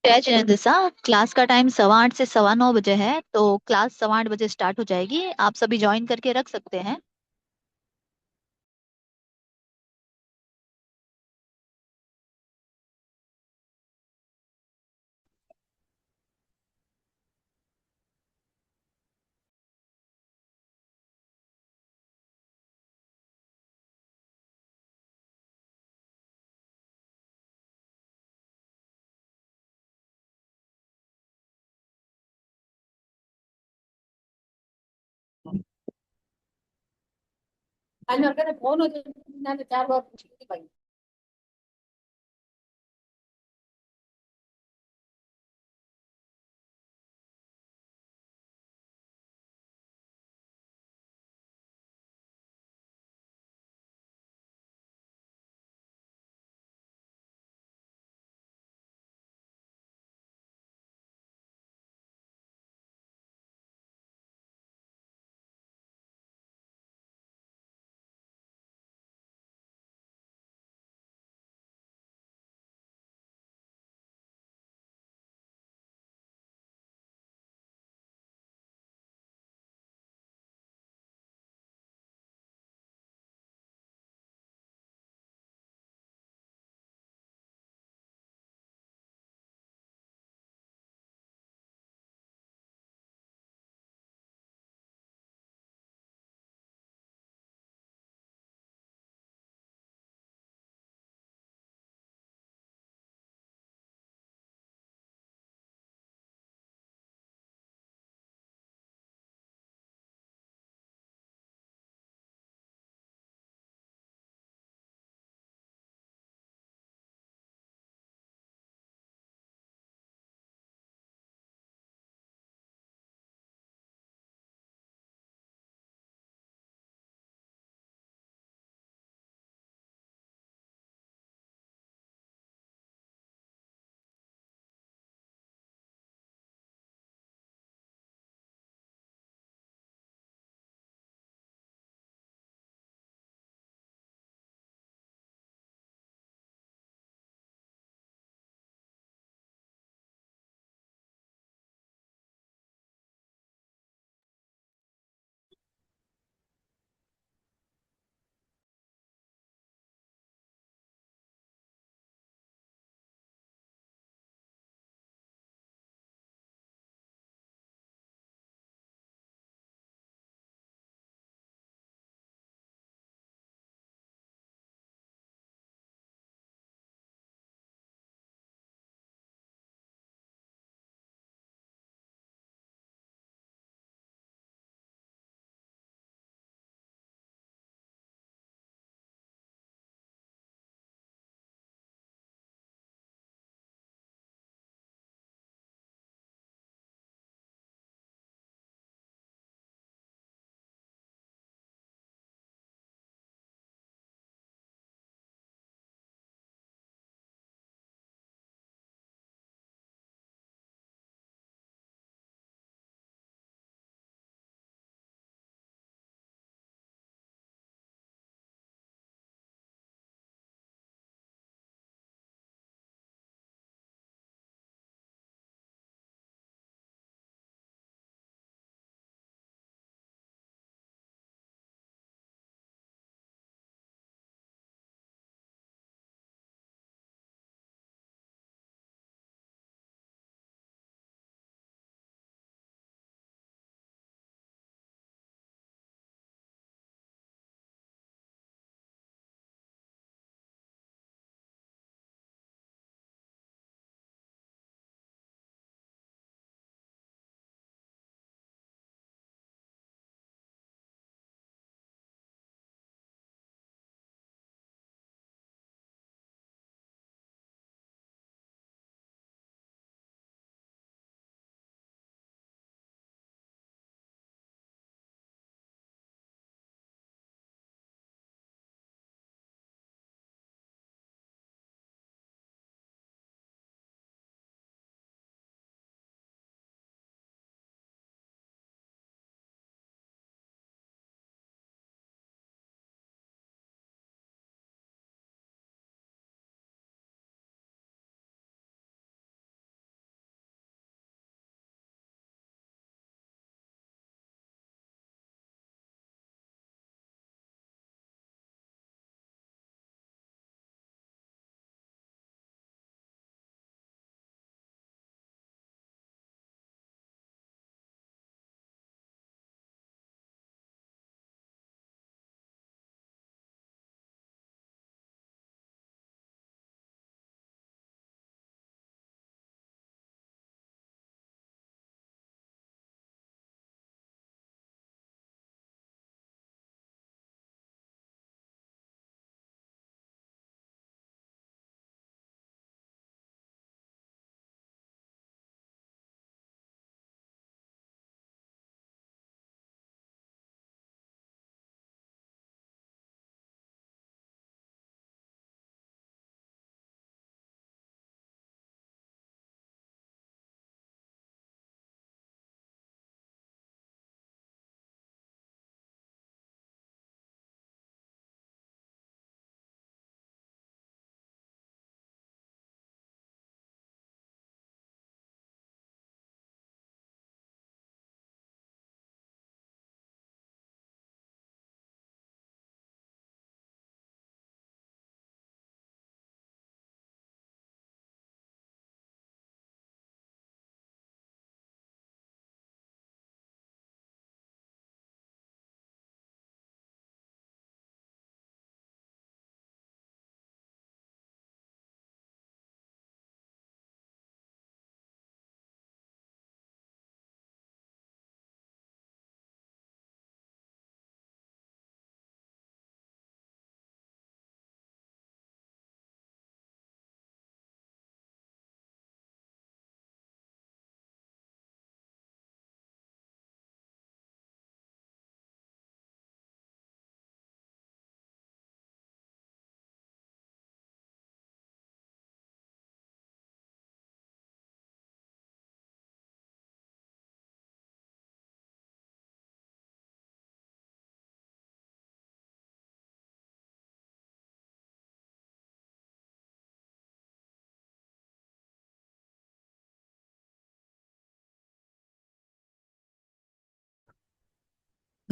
जय जिनेन्द्र सा। क्लास का टाइम 8:15 से 9:15 है, तो क्लास 8:15 स्टार्ट हो जाएगी। आप सभी ज्वाइन करके रख सकते हैं।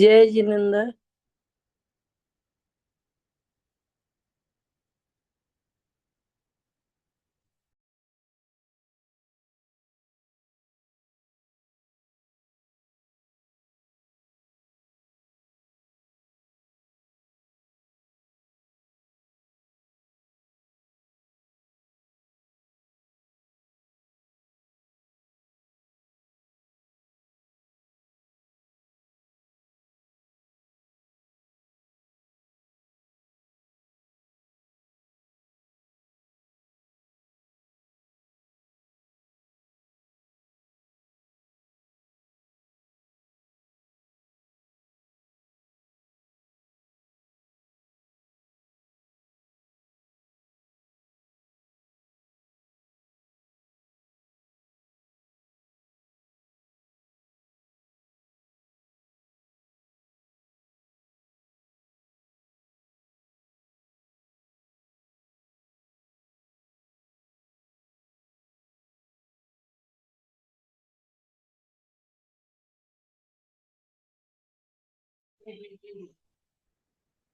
जय जिनेन्द्र।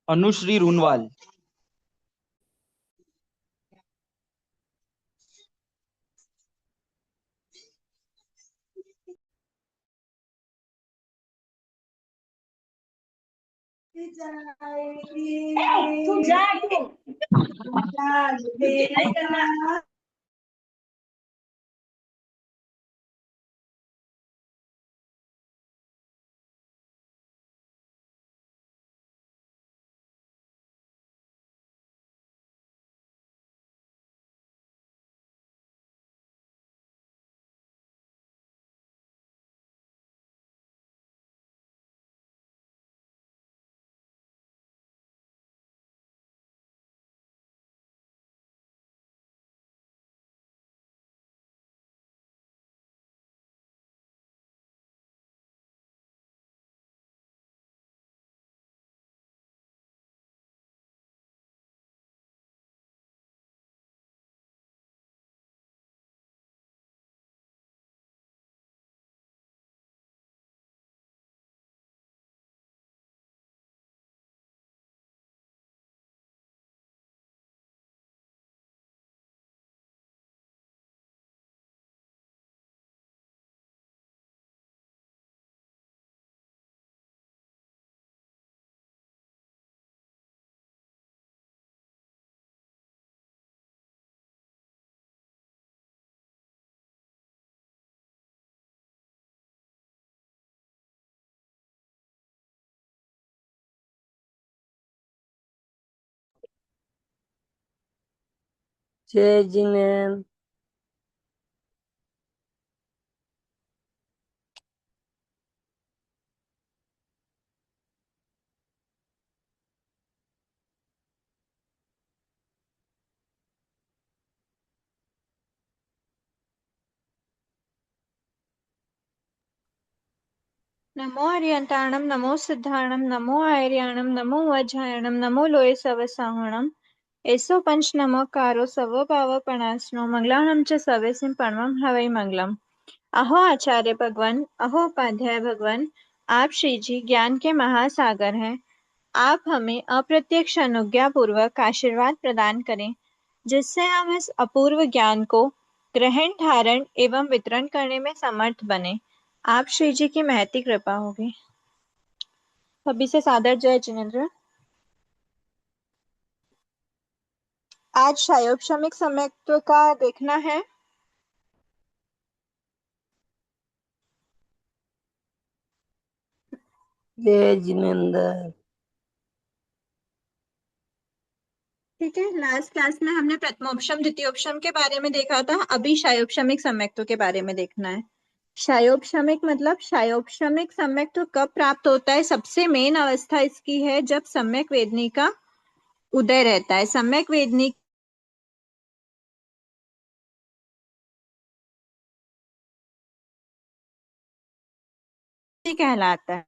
अनुश्री रूनवाल। जय जिनेन्द्र। नमो हरियंताणम नमो सिद्धाणम नमो आर्याणम नमो वज्रायणम नमो लोये सवसाहणम एसो पंच नमोकारो सर्वभावपणास्नो मंगलाणं च सवेसिं परमं हवै मंगलम। अहो आचार्य भगवान, अहो उपाध्याय भगवान, आप श्री जी ज्ञान के महासागर हैं। आप हमें अप्रत्यक्ष अनुज्ञा पूर्वक आशीर्वाद प्रदान करें, जिससे हम इस अपूर्व ज्ञान को ग्रहण धारण एवं वितरण करने में समर्थ बने। आप श्री जी की महती कृपा होगी। सभी से सादर जय जिनेन्द्र। आज शायोपशमिक समत्व का देखना है। जय जिनेन्द्र। ठीक है, लास्ट क्लास में हमने प्रथमोपशम द्वितीयोपशम के बारे में देखा था, अभी शायोपशमिक सम्यक्त्व के बारे में देखना है। शायोपशमिक मतलब शायोपशमिक सम्यक्त्व कब प्राप्त होता है? सबसे मेन अवस्था इसकी है जब सम्यक वेदनी का उदय रहता है। सम्यक वेदनी कहलाता है।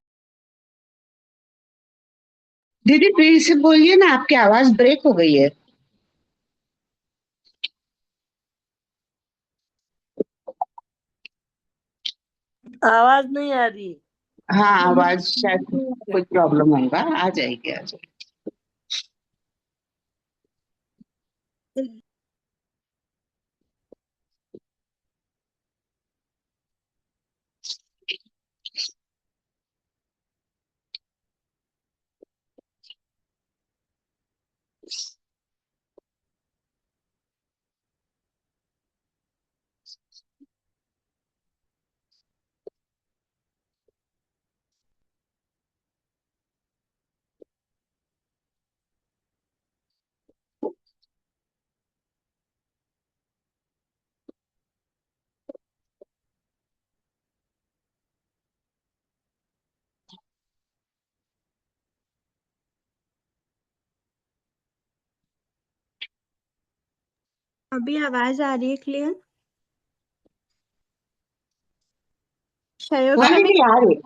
दीदी फिर से बोलिए ना, आपकी आवाज ब्रेक हो गई है। आवाज नहीं आ रही। हाँ, आवाज शायद कुछ प्रॉब्लम होगा, आ जाएगी आ जाएगी। अभी आवाज आ रही है क्लियर? हाँ क्षयोपशमिक दीदी, आ रही है।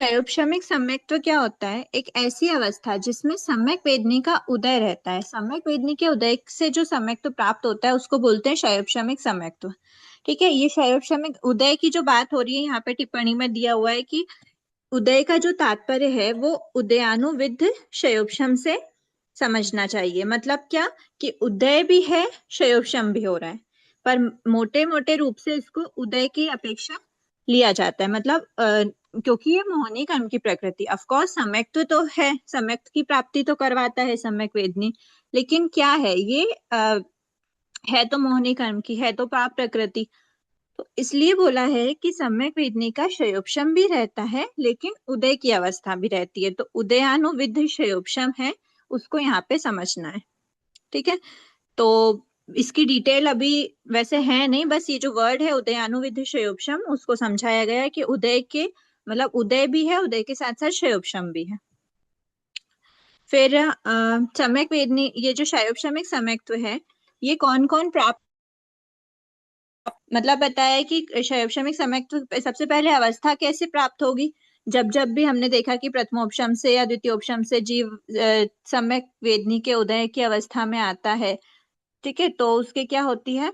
क्षयोपशमिक सम्यक्त्व क्या होता है? एक ऐसी अवस्था जिसमें सम्यक वेदनी का उदय रहता है। सम्यक वेदनी के उदय से जो सम्यक्त्व प्राप्त होता है उसको बोलते हैं क्षयोपशमिक सम्यक्त्व। ठीक है, ये क्षयोपशमिक उदय की जो बात हो रही है यहाँ पे टिप्पणी में दिया हुआ है कि उदय का जो तात्पर्य है वो उदयानुविद्ध क्षयोपशम से समझना चाहिए। मतलब क्या कि उदय भी है, क्षयोपशम भी हो रहा है, पर मोटे मोटे रूप से इसको उदय की अपेक्षा लिया जाता है। मतलब क्योंकि ये मोहनी कर्म की प्रकृति, ऑफ कोर्स सम्यक्त्व तो है, सम्यक्त्व की प्राप्ति तो करवाता है सम्यक वेदनी, लेकिन क्या है ये है तो मोहनी कर्म की, है तो पाप प्रकृति। तो इसलिए बोला है कि सम्यक वेदनी का क्षयोपशम भी रहता है लेकिन उदय की अवस्था भी रहती है। तो उदयानुविद्ध क्षयोपशम है, उसको यहाँ पे समझना है। ठीक है, तो इसकी डिटेल अभी वैसे है नहीं, बस ये जो वर्ड है उदयानुविद्ध क्षयोपशम उसको समझाया गया है कि उदय के मतलब उदय भी है, उदय के साथ साथ क्षयोपशम भी है। फिर सम्यक वेदनी, ये जो क्षयोपशमिक सम्यक्त्व है ये कौन कौन प्राप्त, मतलब बताया है कि क्षयोपशमिक सम्यक्त्व सबसे पहले अवस्था कैसे प्राप्त होगी? जब जब भी हमने देखा कि प्रथमोपशम से या द्वितीयोपशम से जीव सम्यक वेदनी के उदय की अवस्था में आता है, ठीक है, तो उसके क्या होती है?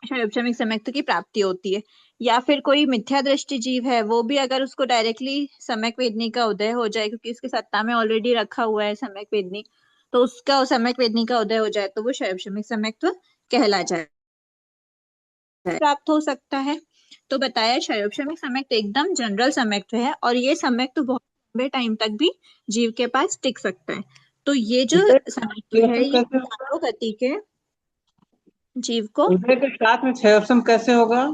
क्षयोपशमिक सम्यक्त्व की प्राप्ति होती है। या फिर कोई मिथ्या दृष्टि जीव है, वो भी अगर उसको डायरेक्टली सम्यक वेदनी का उदय हो जाए, क्योंकि उसके सत्ता में ऑलरेडी रखा हुआ है सम्यक वेदनी, तो उसका सम्यक वेदनी का उदय हो जाए तो वो क्षयोपशमिक सम्यक्त्व कहला जाए, प्राप्त हो सकता है। तो बताया क्षयोपशमिक सम्यक्त्व एकदम जनरल सम्यक्त्व है और ये सम्यक्त्व बहुत लंबे टाइम तक भी जीव के पास टिक सकता है। तो ये जो उदय सम्यक्त्व है ये कैसे, चारों गति के जीव को, उदय के साथ में क्षयोपशम कैसे होगा?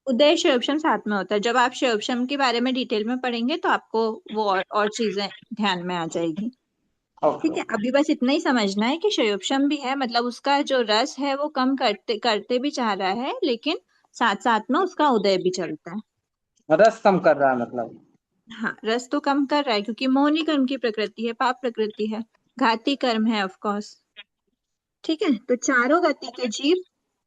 उदय क्षयोपशम साथ में होता है। जब आप क्षयोपशम के बारे में डिटेल में पढ़ेंगे तो आपको वो और चीजें ध्यान में आ जाएगी। ओके। ठीक है, अभी बस इतना ही समझना है कि क्षयोपशम भी है, मतलब उसका जो रस है वो कम करते करते भी चाह रहा है, लेकिन साथ साथ में उसका उदय भी चलता है। रस कम कर रहा है मतलब। हाँ, रस तो कम कर रहा है क्योंकि मोहनी कर्म की प्रकृति है, पाप प्रकृति है, घाती कर्म है ऑफ कोर्स। ठीक है, तो चारों गति के जीव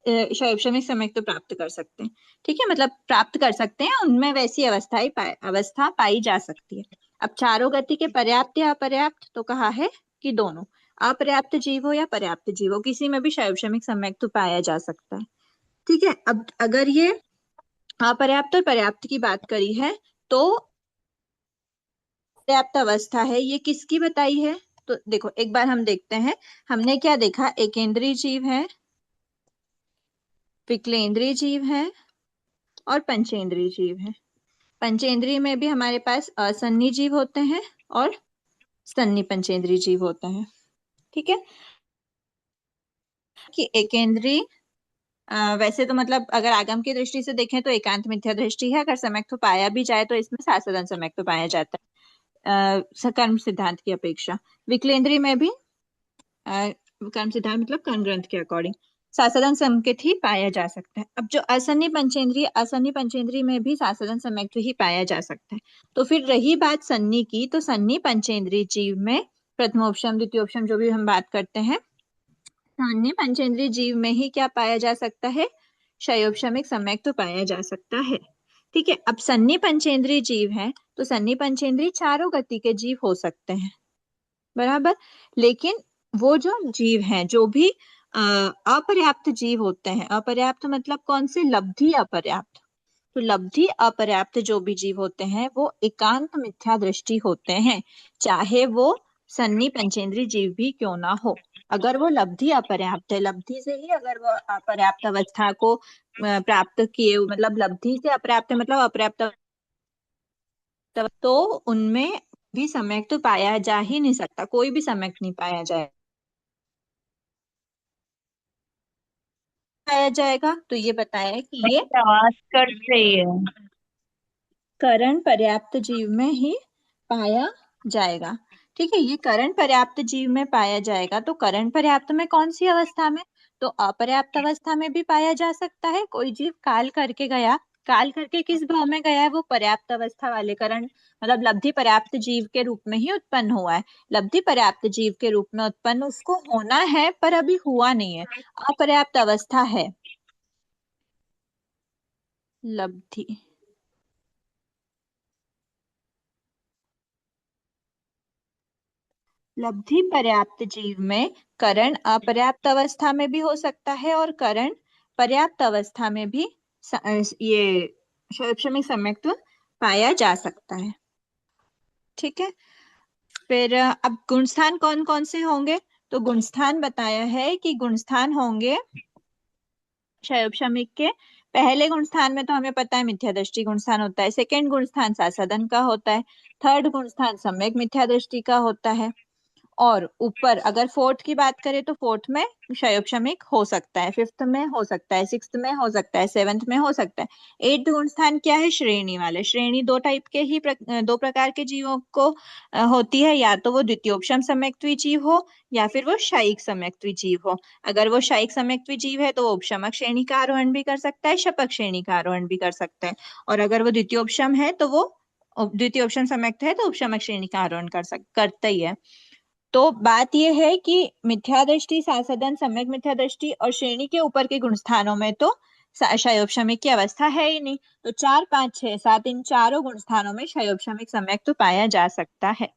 क्षयोपशमिक सम्यक्त्व तो प्राप्त कर सकते हैं। ठीक है, मतलब प्राप्त कर सकते हैं, उनमें वैसी अवस्था पाई जा सकती है। अब चारों गति के पर्याप्त या अपर्याप्त, तो कहा है कि दोनों, अपर्याप्त जीव हो या पर्याप्त जीव हो, किसी में भी क्षयोपशमिक सम्यक्त्व तो पाया जा सकता है। ठीक है, अब अगर ये अपर्याप्त और पर्याप्त की बात करी है तो पर्याप्त अवस्था है ये किसकी बताई है? तो देखो एक बार हम देखते हैं, हमने क्या देखा, एकेंद्रीय जीव है, विकलेंद्रीय जीव है और पंचेंद्रीय जीव है। पंचेंद्रीय में भी हमारे पास असन्नी जीव होते हैं और सन्नी पंचेंद्रीय जीव होते हैं। ठीक है, कि एकेंद्रीय वैसे तो मतलब अगर आगम की दृष्टि से देखें तो एकांत मिथ्या दृष्टि है, अगर सम्यक्त्व पाया भी जाए तो इसमें सासदन सम्यक्त्व पाया जाता है कर्म सिद्धांत की अपेक्षा। विकलेंद्रीय में भी कर्म सिद्धांत मतलब कर्म ग्रंथ के अकॉर्डिंग सासदन संकेत ही पाया जा सकता है। अब जो असन्नी पंचेंद्रिय में भी सासदन सम्यक्त्व ही पाया जा सकता है। तो फिर रही बात सन्नी की, तो सन्नी पंचेंद्रिय जीव में प्रथमोपशम द्वितीयोपशम जो भी हम बात करते हैं, सन्नी पंचेंद्रिय जीव में ही क्या पाया जा सकता है? क्षयोपशमिक सम्यक्त्व पाया जा सकता है। ठीक है, अब सन्नी पंचेंद्रिय जीव है तो सन्नी पंचेंद्रिय चारों गति के जीव हो सकते हैं, बराबर। लेकिन वो जो जीव हैं, जो भी अपर्याप्त जीव होते हैं। अपर्याप्त मतलब कौन से? लब्धि अपर्याप्त। तो लब्धि अपर्याप्त जो भी जीव होते हैं वो एकांत मिथ्या दृष्टि होते हैं, चाहे वो सन्नी पंचेंद्रीय जीव भी क्यों ना हो। अगर वो लब्धि अपर्याप्त है, लब्धि से ही अगर वो अपर्याप्त अवस्था को प्राप्त किए, मतलब लब्धि से अपर्याप्त मतलब अपर्याप्त, तो उनमें भी सम्यक तो पाया जा ही नहीं सकता, कोई भी सम्यक नहीं पाया जाएगा। तो ये बताया कि ये आवाज कट रही है। करण पर्याप्त जीव में ही पाया जाएगा। ठीक है, ये करण पर्याप्त जीव में पाया जाएगा। तो करण पर्याप्त में कौन सी अवस्था में? तो अपर्याप्त अवस्था में भी पाया जा सकता है। कोई जीव काल करके गया, काल करके किस भाव में गया है? वो पर्याप्त अवस्था वाले करण मतलब लब्धि पर्याप्त जीव के रूप में ही उत्पन्न हुआ है। लब्धि पर्याप्त जीव के रूप में उत्पन्न उसको होना है, पर अभी हुआ नहीं है, अपर्याप्त अवस्था है लब्धि। लब्धि पर्याप्त जीव में करण अपर्याप्त अवस्था में भी हो सकता है और करण पर्याप्त अवस्था में भी ये शैक्षणिक सम्यक्त्व पाया जा सकता है। ठीक है, फिर अब गुणस्थान कौन कौन से होंगे? तो गुणस्थान बताया है कि गुणस्थान होंगे शैक्षणिक के पहले गुणस्थान में तो हमें पता है मिथ्या दृष्टि गुणस्थान होता है, सेकंड गुणस्थान सासदन का होता है, थर्ड गुणस्थान सम्यक मिथ्या दृष्टि का होता है, और ऊपर अगर फोर्थ की बात करें तो फोर्थ में क्षयोपशमिक हो सकता है, फिफ्थ में हो सकता है, सिक्स्थ में हो सकता है, सेवेंथ में हो सकता है। एट्थ गुण स्थान क्या है? श्रेणी वाले। श्रेणी दो टाइप के ही दो प्रकार के जीवों को होती है, या तो वो द्वितीयोपशम सम्यक्त्वी जीव हो या फिर वो शायिक सम्यक्त्वी जीव हो। अगर वो शायिक सम्यक्त्वी जीव है तो वो उपशमक श्रेणी का आरोहण भी कर सकता है, शपक श्रेणी का आरोहण भी कर सकता है, और अगर वो द्वितीयोपशम है तो वो द्वितीयोपशम सम्यक्त है तो उपशमक श्रेणी का आरोहण करता ही है। तो बात यह है कि मिथ्या दृष्टि, सासदन, सम्यक मिथ्या दृष्टि और श्रेणी के ऊपर के गुण स्थानों में तो क्षयोपशमिक की अवस्था है ही नहीं। तो 4, 5, 6, 7 इन चारों गुण स्थानों में क्षयोपशमिक सम्यक तो पाया जा सकता है।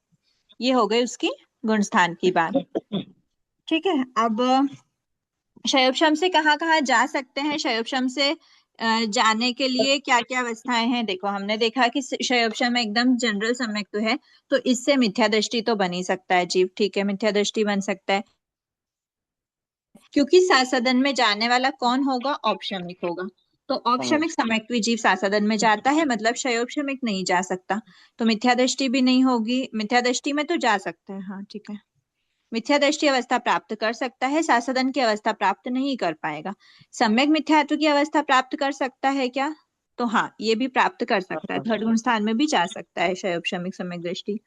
ये हो गई उसकी गुण स्थान की बात। ठीक है, अब क्षयोपशम से कहाँ कहाँ जा सकते हैं? क्षयोपशम से जाने के लिए क्या क्या अवस्थाएं हैं? देखो, हमने देखा कि क्षयोपशम एकदम जनरल सम्यक तो है, तो इससे मिथ्या दृष्टि तो बन ही सकता है जीव। ठीक है, मिथ्या दृष्टि बन सकता है, क्योंकि सासदन में जाने वाला कौन होगा? औपशमिक होगा। तो औपशमिक सम्यक्त्वी जीव सासदन में जाता है, मतलब क्षयोपशमिक नहीं जा सकता, तो मिथ्या दृष्टि भी नहीं होगी। मिथ्या दृष्टि में तो जा सकता है, हाँ ठीक है, मिथ्या दृष्टि अवस्था प्राप्त कर सकता है, सासदन की अवस्था प्राप्त नहीं कर पाएगा। सम्यक मिथ्यात्व की अवस्था प्राप्त कर सकता है क्या? तो हाँ, ये भी प्राप्त कर सकता है, थर्ड गुण स्थान में भी जा सकता है क्षयोपशमिक सम्यक दृष्टि।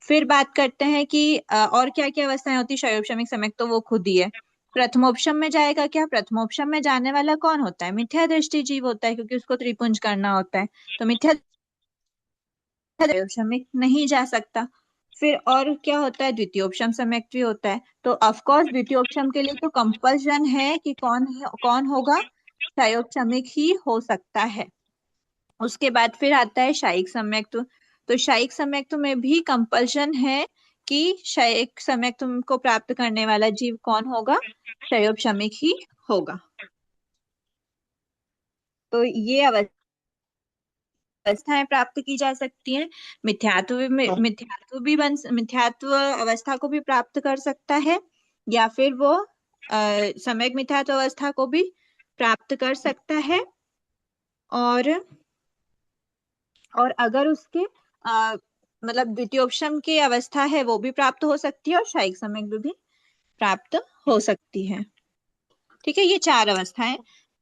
फिर बात करते हैं कि और क्या क्या अवस्थाएं होती है क्षयोपशमिक सम्यक, तो वो खुद ही है। प्रथमोपशम में जाएगा क्या? प्रथमोपशम में जाने वाला कौन होता है? मिथ्या दृष्टि जीव होता है, क्योंकि उसको त्रिपुंज करना होता है, तो मिथ्या क्षयोपशमिक नहीं जा सकता। फिर और क्या होता है? द्वितीयोपशम सम्यक्त्वी होता है। तो ऑफ कोर्स द्वितीयोपशम के लिए तो कंपल्शन है कि कौन होगा? क्षयोपशमिक ही हो सकता है। उसके बाद फिर आता है शायिक सम्यक्त्व। तो शायिक सम्यक्त्व में भी कंपल्शन है कि शायिक सम्यक्त्व को प्राप्त करने वाला जीव कौन होगा? क्षयोपशमिक ही होगा। तो ये अवस्थाएं प्राप्त की जा सकती हैं। मिथ्यात्व अवस्था को भी प्राप्त कर सकता है, या फिर वो सम्यक मिथ्यात्व अवस्था को भी प्राप्त कर सकता है, और अगर उसके मतलब द्वितीयोपशम की अवस्था है वो भी प्राप्त हो सकती है, और शायिक सम्यक भी प्राप्त हो सकती है। ठीक है, ये 4 अवस्थाएं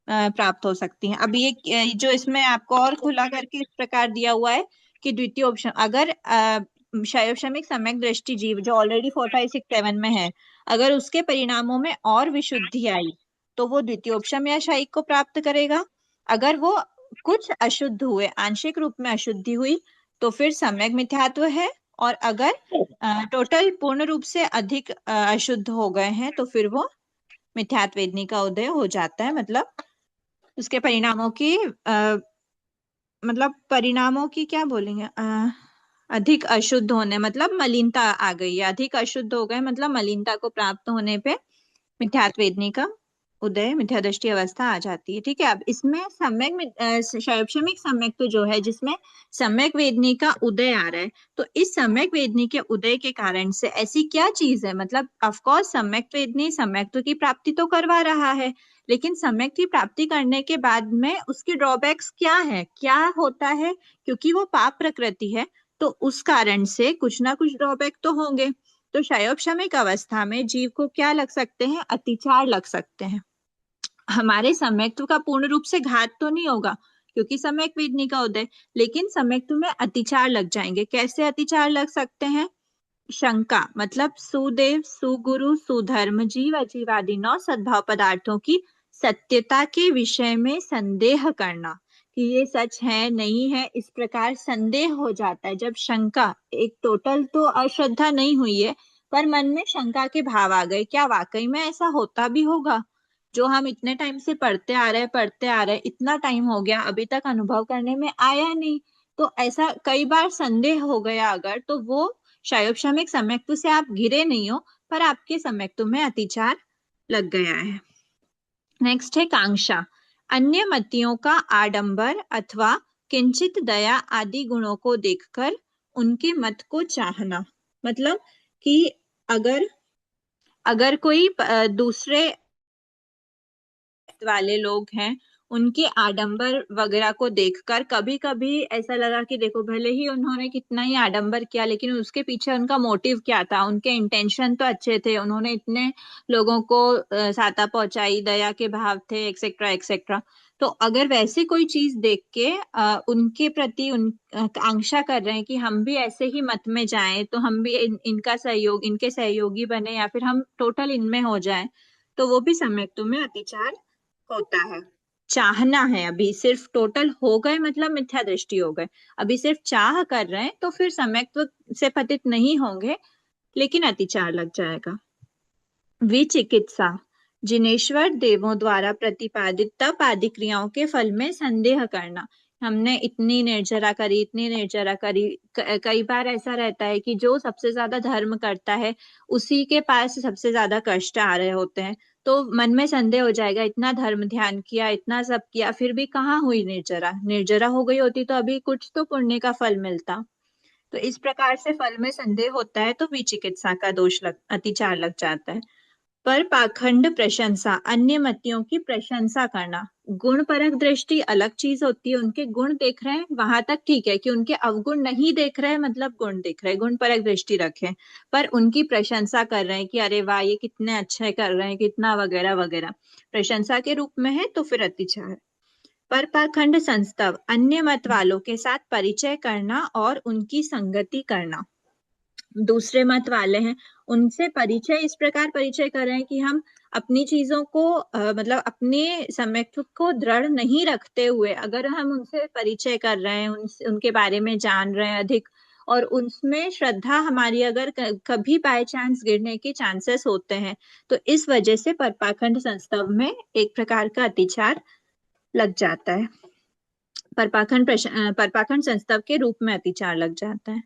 प्राप्त हो सकती हैं। अब ये जो इसमें आपको और खुला करके इस प्रकार दिया हुआ है कि द्वितीय ऑप्शन, अगर क्षयोपशमिक सम्यक दृष्टि जीव जो ऑलरेडी 4, 5, 6, 7 में है, अगर उसके परिणामों में और विशुद्धि आई तो वो द्वितीयोपशम या शायिक को प्राप्त करेगा। अगर वो कुछ अशुद्ध हुए, आंशिक रूप में अशुद्धि हुई, तो फिर सम्यक मिथ्यात्व है, और अगर टोटल पूर्ण रूप से अधिक अशुद्ध हो गए हैं तो फिर वो मिथ्यात्व वेदनी का उदय हो जाता है। मतलब उसके परिणामों की मतलब परिणामों की क्या बोलेंगे, अधिक अशुद्ध होने मतलब मलिनता आ गई है, अधिक अशुद्ध हो गए मतलब मलिनता को प्राप्त होने पे मिथ्यात्वेदनी का उदय, मिथ्या दृष्टि अवस्था आ जाती है। ठीक है, अब इसमें शैवक्षमिक सम्यक तो जो है जिसमें सम्यक वेदनी का उदय आ रहा है, तो इस सम्यक वेदनी के उदय के कारण से ऐसी क्या चीज है, मतलब ऑफ कोर्स सम्यक वेदनी सम्यक्त्व की प्राप्ति तो करवा रहा है, लेकिन सम्यक की प्राप्ति करने के बाद में उसके ड्रॉबैक्स क्या है, क्या होता है, क्योंकि वो पाप प्रकृति है तो उस कारण से कुछ ना कुछ ड्रॉबैक तो होंगे। तो शयोपशमिक अवस्था में जीव को क्या लग सकते हैं, अतिचार लग सकते हैं। हमारे सम्यक्त्व का पूर्ण रूप से घात तो नहीं होगा क्योंकि सम्यक वेदनी का उदय, लेकिन सम्यक्त्व में अतिचार लग जाएंगे। कैसे अतिचार लग सकते हैं, शंका, मतलब सुदेव, सुगुरु, सुधर्म, जीव, अजीवादि 9 सद्भाव पदार्थों की सत्यता के विषय में संदेह करना कि ये सच है नहीं है, इस प्रकार संदेह हो जाता है। जब शंका, एक टोटल तो अश्रद्धा नहीं हुई है पर मन में शंका के भाव आ गए, क्या वाकई में ऐसा होता भी होगा, जो हम इतने टाइम से पढ़ते आ रहे हैं, इतना टाइम हो गया अभी तक अनुभव करने में आया नहीं, तो ऐसा कई बार संदेह हो गया अगर, तो वो शयोपशमिक सम्यक्त्व से आप घिरे नहीं हो पर आपके सम्यक्त्व में अतिचार लग गया है। नेक्स्ट है कांक्षा, अन्य मतियों का आडंबर अथवा किंचित दया आदि गुणों को देखकर उनके मत को चाहना, मतलब कि अगर अगर कोई दूसरे वाले लोग हैं उनके आडंबर वगैरह को देखकर कभी कभी ऐसा लगा कि देखो भले ही उन्होंने कितना ही आडंबर किया लेकिन उसके पीछे उनका मोटिव क्या था, उनके इंटेंशन तो अच्छे थे, उन्होंने इतने लोगों को सहायता पहुंचाई, दया के भाव थे, एक्सेट्रा एक्सेट्रा। तो अगर वैसे कोई चीज देख के उनके प्रति आकांक्षा कर रहे हैं कि हम भी ऐसे ही मत में जाएं, तो हम भी इनका सहयोग, इनके सहयोगी बने या फिर हम टोटल इनमें हो जाएं, तो वो भी सम्यक्त्व में अतिचार होता है। चाहना है, अभी सिर्फ टोटल हो गए मतलब मिथ्या दृष्टि हो गए, अभी सिर्फ चाह कर रहे हैं तो फिर सम्यक्त्व से पतित नहीं होंगे लेकिन अतिचार लग जाएगा। विचिकित्सा, जिनेश्वर देवों द्वारा प्रतिपादित तप आदि क्रियाओं के फल में संदेह करना, हमने इतनी निर्जरा करी, इतनी निर्जरा करी, कई बार ऐसा रहता है कि जो सबसे ज्यादा धर्म करता है उसी के पास सबसे ज्यादा कष्ट आ रहे होते हैं, तो मन में संदेह हो जाएगा, इतना धर्म ध्यान किया, इतना सब किया, फिर भी कहाँ हुई निर्जरा, निर्जरा हो गई होती तो अभी कुछ तो पुण्य का फल मिलता। तो इस प्रकार से फल में संदेह होता है तो विचिकित्सा का अतिचार लग जाता है। पर पाखंड प्रशंसा, अन्य मतियों की प्रशंसा करना, गुण परक दृष्टि अलग चीज होती है, उनके गुण देख रहे हैं वहां तक ठीक है कि उनके अवगुण नहीं देख रहे हैं, मतलब गुण देख रहे हैं, गुण परक दृष्टि रखें, पर उनकी प्रशंसा कर रहे हैं कि अरे वाह ये कितने अच्छे कर रहे हैं, कितना वगैरह वगैरह, प्रशंसा के रूप में है तो फिर अतिचार। पर पाखंड संस्तव, अन्य मत वालों के साथ परिचय करना और उनकी संगति करना, दूसरे मत वाले हैं उनसे परिचय इस प्रकार परिचय कर रहे हैं कि हम अपनी चीजों को मतलब अपने सम्यक्त्व को दृढ़ नहीं रखते हुए अगर हम उनसे परिचय कर रहे हैं, उनके बारे में जान रहे हैं अधिक, और उनमें श्रद्धा हमारी अगर कभी बाय चांस गिरने के चांसेस होते हैं, तो इस वजह से परपाखंड संस्तव में एक प्रकार का अतिचार लग जाता है, परपाखंड संस्तव के रूप में अतिचार लग जाता है।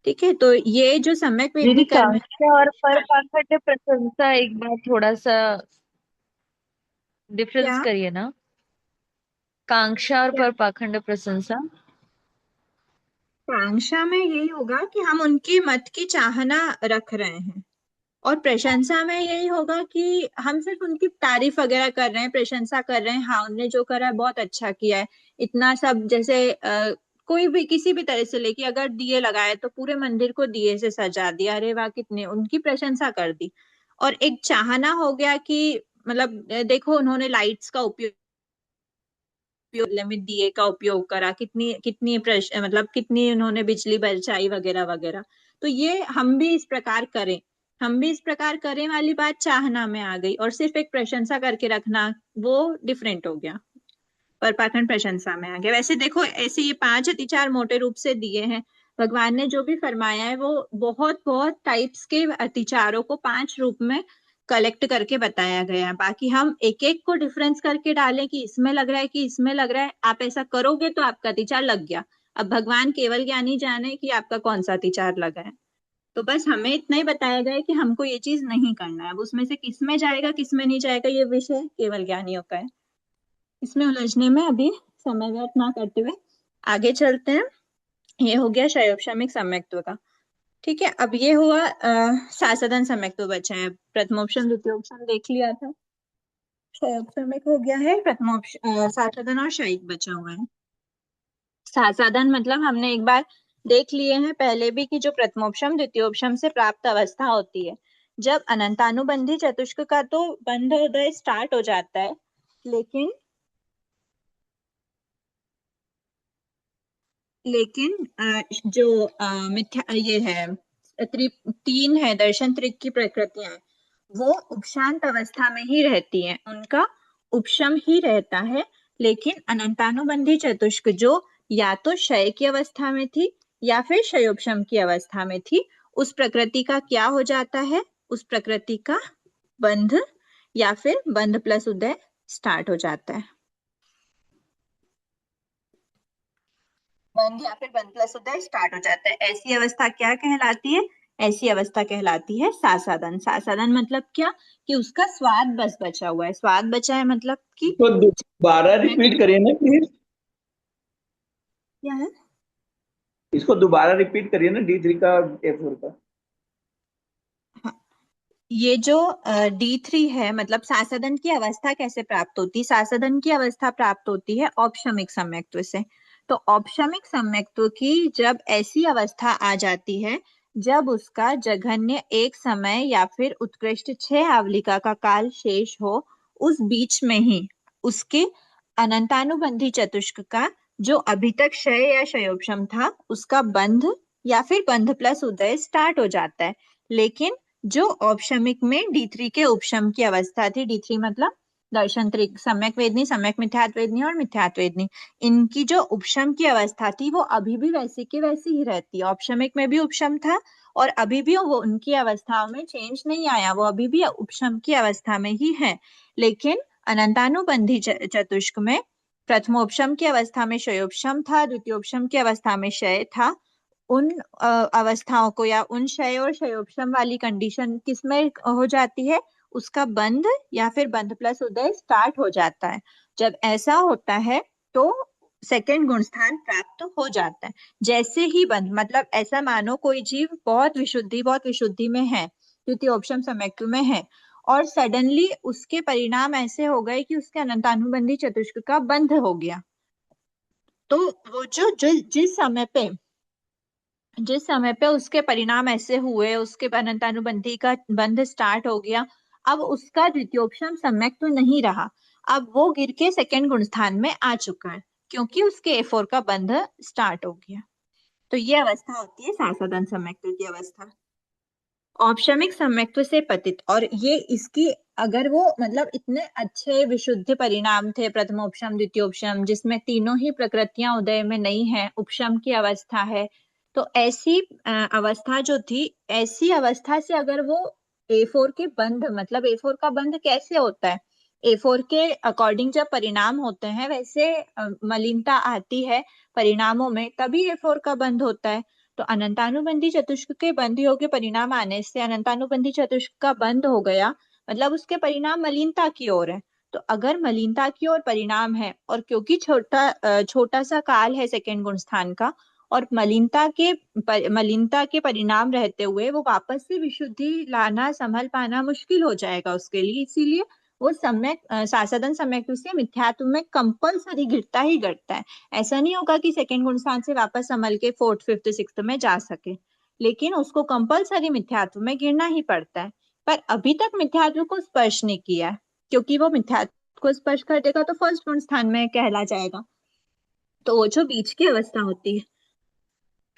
ठीक है, तो ये जो सम्यक दीदी वेदनी कर्म है, कांक्षा और पर पाखंड प्रशंसा एक बार थोड़ा सा डिफरेंस क्या करिए ना, कांक्षा और क्या पर पाखंड प्रशंसा। कांक्षा में यही होगा कि हम उनकी मत की चाहना रख रहे हैं, और प्रशंसा में यही होगा कि हम सिर्फ उनकी तारीफ वगैरह कर रहे हैं, प्रशंसा कर रहे हैं, हाँ उनने जो करा है बहुत अच्छा किया है, इतना सब, जैसे कोई भी किसी भी तरह से लेके अगर दिए लगाए तो पूरे मंदिर को दिए से सजा दिया, अरे वाह कितने, उनकी प्रशंसा कर दी। और एक चाहना हो गया कि मतलब देखो उन्होंने लाइट्स का उपयोग में दिए का उपयोग करा, कितनी कितनी मतलब कितनी उन्होंने बिजली बचाई वगैरह वगैरह, तो ये हम भी इस प्रकार करें, हम भी इस प्रकार करें वाली बात चाहना में आ गई, और सिर्फ एक प्रशंसा करके रखना वो डिफरेंट हो गया, पर पाखंड प्रशंसा में आ गया। वैसे देखो ऐसे ये 5 अतिचार मोटे रूप से दिए हैं, भगवान ने जो भी फरमाया है वो बहुत बहुत टाइप्स के अतिचारों को 5 रूप में कलेक्ट करके बताया गया है, बाकी हम एक एक को डिफरेंस करके डालें कि इसमें लग रहा है कि इसमें लग रहा है, आप ऐसा करोगे तो आपका अतिचार लग गया। अब भगवान केवल ज्ञानी जाने कि आपका कौन सा अतिचार लगा है। तो बस हमें इतना ही बताया गया है कि हमको ये चीज नहीं करना है। अब उसमें से किस में जाएगा किस में नहीं जाएगा ये विषय केवल ज्ञानियों का है। इसमें उलझने में अभी समय व्यर्थ ना करते हुए आगे चलते हैं। ये हो गया क्षयोपशमिक सम्यक्त्व का। ठीक है, अब ये हुआ सासदन सम्यक्त्व बचा है। प्रथमोपशम द्वितीयोपशम देख लिया था, क्षयोपशमिक हो गया है, प्रथमोपशम सासदन और क्षयिक बचा हुआ है। साधन मतलब हमने एक बार देख लिए हैं पहले भी कि जो प्रथमोपशम द्वितीयोपशम से प्राप्त अवस्था होती है, जब अनंतानुबंधी चतुष्क का तो बंधोदय स्टार्ट हो जाता है, लेकिन जो मिथ्या ये है तीन है दर्शन त्रिक की प्रकृतियां, वो उपशांत अवस्था में ही रहती हैं, उनका उपशम ही रहता है। लेकिन अनंतानुबंधी चतुष्क जो या तो क्षय की अवस्था में थी या फिर क्षयोपशम की अवस्था में थी, उस प्रकृति का क्या हो जाता है, उस प्रकृति का बंध या फिर बंध प्लस उदय स्टार्ट हो जाता है। बंध या फिर बंध प्लस उदय स्टार्ट हो जाता है। ऐसी अवस्था क्या कहलाती है? ऐसी अवस्था कहलाती है सासादन। सासादन मतलब क्या? कि उसका स्वाद बस बचा हुआ है। स्वाद बचा है मतलब कि तो दोबारा रिपीट करिए ना प्लीज। क्या है? इसको दोबारा रिपीट करिए ना, D3 का A4 का। ये जो D3 है मतलब सासदन की अवस्था कैसे प्राप्त होती है? सासदन की अवस्था प्राप्त होती है औपशमिक सम्यक्त्व से। तो औपशमिक सम्यक्त्व की जब ऐसी अवस्था आ जाती है जब उसका जघन्य एक समय या फिर उत्कृष्ट 6 आवलिका का काल शेष हो, उस बीच में ही उसके अनंतानुबंधी चतुष्क का जो अभी तक क्षय या क्षयोपशम था उसका बंध या फिर बंध प्लस उदय स्टार्ट हो जाता है। लेकिन जो औपशमिक में D3 के उपशम की अवस्था थी, D3 मतलब दर्शन त्रिक, सम्यक वेदनी, सम्यक मिथ्यात्व वेदनी और मिथ्यात्व वेदनी, इनकी जो उपशम की अवस्था थी वो अभी भी वैसी की वैसी ही रहती है। औपशमिक में भी उपशम था और अभी भी वो उनकी अवस्थाओं में चेंज नहीं आया, वो अभी भी उपशम की अवस्था में ही है। लेकिन अनंतानुबंधी चतुष्क में प्रथमोपशम की अवस्था में क्षयोपशम था, द्वितीयोपशम की अवस्था में क्षय था। उन अवस्थाओं को या उन क्षय और क्षयोपशम वाली कंडीशन किसमें हो जाती है? उसका बंध या फिर बंध प्लस उदय स्टार्ट हो जाता है। जब ऐसा होता है तो सेकंड गुण स्थान प्राप्त हो जाता है। जैसे ही बंध मतलब ऐसा मानो कोई जीव बहुत विशुद्धि में है, द्वितीयोपशम सम्यक्त्व में है, और सडनली उसके परिणाम ऐसे हो गए कि उसके अनंतानुबंधी चतुष्क का बंध हो गया। तो वो जिस समय पे उसके परिणाम ऐसे हुए, उसके अनंतानुबंधी का बंध स्टार्ट हो गया, अब उसका द्वितीयोपशम सम्यक तो नहीं रहा, अब वो गिर के सेकंड गुण स्थान में आ चुका है क्योंकि उसके A4 का बंध स्टार्ट हो गया। तो ये अवस्था होती है सासदन सम्यक्त्व की अवस्था। औपशमिक सम्यक्त्व से पतित, और ये इसकी अगर वो मतलब इतने अच्छे विशुद्ध परिणाम थे प्रथमोपशम द्वितीयोपशम जिसमें तीनों ही प्रकृतियां उदय में नहीं है, उपशम की अवस्था है, तो ऐसी अवस्था जो थी, ऐसी अवस्था से अगर वो A4 के बंध मतलब A4 का बंध कैसे होता है? A4 के अकॉर्डिंग जब परिणाम होते हैं वैसे मलिनता आती है परिणामों में, तभी A4 का बंध होता है। तो अनंतानुबंधी चतुष्क के बंध योग्य परिणाम आने से अनंतानुबंधी चतुष्क का बंध हो गया, मतलब उसके परिणाम मलिनता की ओर है। तो अगर मलिनता की ओर परिणाम है और क्योंकि छोटा सा काल है सेकंड गुण स्थान का, और मलिनता के परिणाम रहते हुए वो वापस से विशुद्धि लाना संभल पाना मुश्किल हो जाएगा उसके लिए, इसीलिए वो सम्यक सासदन सम्यक्त्व से मिथ्यात्व में कंपल्सरी गिरता ही गिरता है। ऐसा नहीं होगा कि सेकंड गुण स्थान से वापस संभल के फोर्थ फिफ्थ सिक्स्थ में जा सके, लेकिन उसको कंपल्सरी मिथ्यात्व में गिरना ही पड़ता है। पर अभी तक मिथ्यात्व को स्पर्श नहीं किया है, क्योंकि वो मिथ्यात्व को स्पर्श कर देगा तो फर्स्ट गुण स्थान में कहला जाएगा। तो वो जो बीच की अवस्था होती है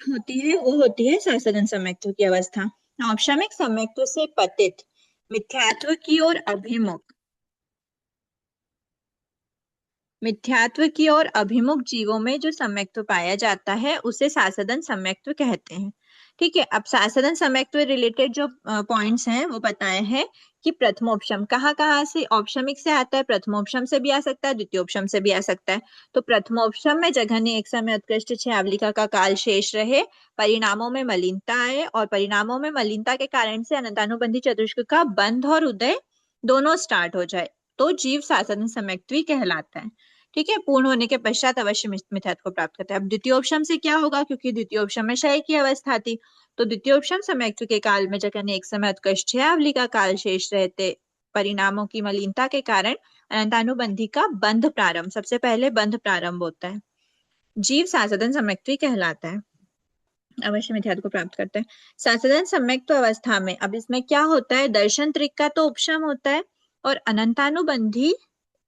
वो होती है सासदन सम्यक्त्व की अवस्था। औपशमिक सम्यक्त्व से पतित, मिथ्यात्व की ओर अभिमुख, मिथ्यात्व की ओर अभिमुख जीवों में जो सम्यक्त्व पाया जाता है उसे सासदन सम्यक्त्व कहते हैं। ठीक है, अब सासदन सम्यक्त्व रिलेटेड जो पॉइंट्स हैं वो बताए हैं कि प्रथमोपशम कहाँ कहाँ से औपशमिक से आता है, प्रथमोपशम से भी आ सकता है, द्वितीयोपशम से भी आ सकता है। तो प्रथमोपशम में जघन्य एक समय उत्कृष्ट छह आवलिका का काल शेष रहे, परिणामों में मलिनता आए और परिणामों में मलिनता के कारण से अनंतानुबंधी चतुष्क का बंध और उदय दोनों स्टार्ट हो जाए तो जीव सासदन सम्यक्त्वी कहलाता है। ठीक है, पूर्ण होने के पश्चात अवश्य मिथ्यात्व को प्राप्त करता है। अब द्वितीयोपशम से क्या होगा, क्योंकि द्वितीयोपशम में क्षय की अवस्था थी, तो द्वितीयोपशम सम्यक्त्व के काल में जघन्य एक समय उत्कृष्ट छह आवली का काल शेष रहते, परिणामों की मलिनता के कारण अनंतानुबंधी का बंध प्रारंभ, सबसे पहले बंध प्रारंभ होता है, जीव सासदन सम्यक्त्वी कहलाता है, अवश्य मिथ्यात्व को प्राप्त करते हैं। सासदन सम्यक्त्व अवस्था में अब इसमें क्या होता है, दर्शन त्रिक का तो उपशम होता है और अनंतानुबंधी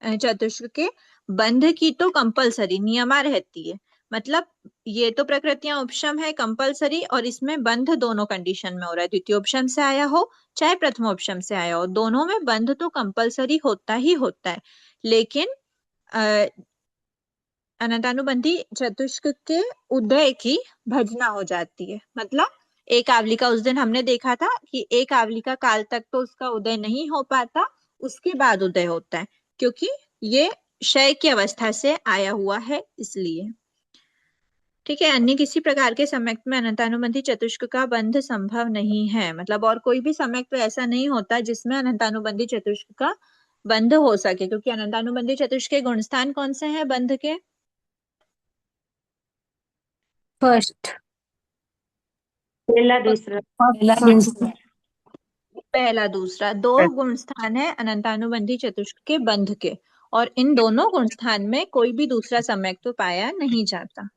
चतुष्क के बंध की तो कंपलसरी नियमा रहती है। मतलब ये तो प्रकृतियां उपशम है कंपलसरी, और इसमें बंध दोनों कंडीशन में हो रहा है, द्वितीयोपशम से आया हो चाहे प्रथमोपशम से आया हो, दोनों में बंध तो कंपलसरी होता ही होता है। लेकिन अनंतानुबंधी चतुष्क के उदय की भजना हो जाती है। मतलब एक आवलिका, उस दिन हमने देखा था कि एक आवलिका काल तक तो उसका उदय नहीं हो पाता, उसके बाद उदय होता है, क्योंकि ये क्षय की अवस्था से आया हुआ है इसलिए। ठीक है, अन्य किसी प्रकार के सम्यक्त्व में अनंतानुबंधी चतुष्क का बंध संभव नहीं है। मतलब और कोई भी सम्यक्त्व ऐसा नहीं होता जिसमें अनंतानुबंधी चतुष्क का बंध हो सके, क्योंकि अनंतानुबंधी चतुष्क के गुणस्थान कौन से हैं बंध के? फर्स्ट, पहला दूसरा पहला दूसरा, दो गुण स्थान है अनंतानुबंधी चतुष्क के बंध के, और इन दोनों गुण स्थान में कोई भी दूसरा सम्यक्त्व पाया नहीं जाता।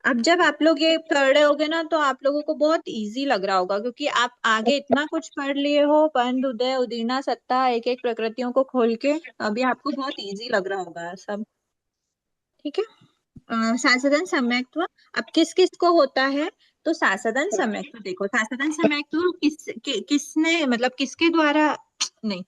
अब जब आप लोग ये पढ़ रहे होगे ना तो आप लोगों को बहुत इजी लग रहा होगा, क्योंकि आप आगे इतना कुछ पढ़ लिए हो, बंध उदय उदीर्णा सत्ता एक एक प्रकृतियों को खोल के, अभी आपको बहुत इजी लग रहा होगा सब। ठीक है, सासदन सम्यक्त्व अब किस किस को होता है, तो सासदन सम्यक्त्व देखो, सासदन सम्यक्त्व किसने मतलब किसके द्वारा, नहीं,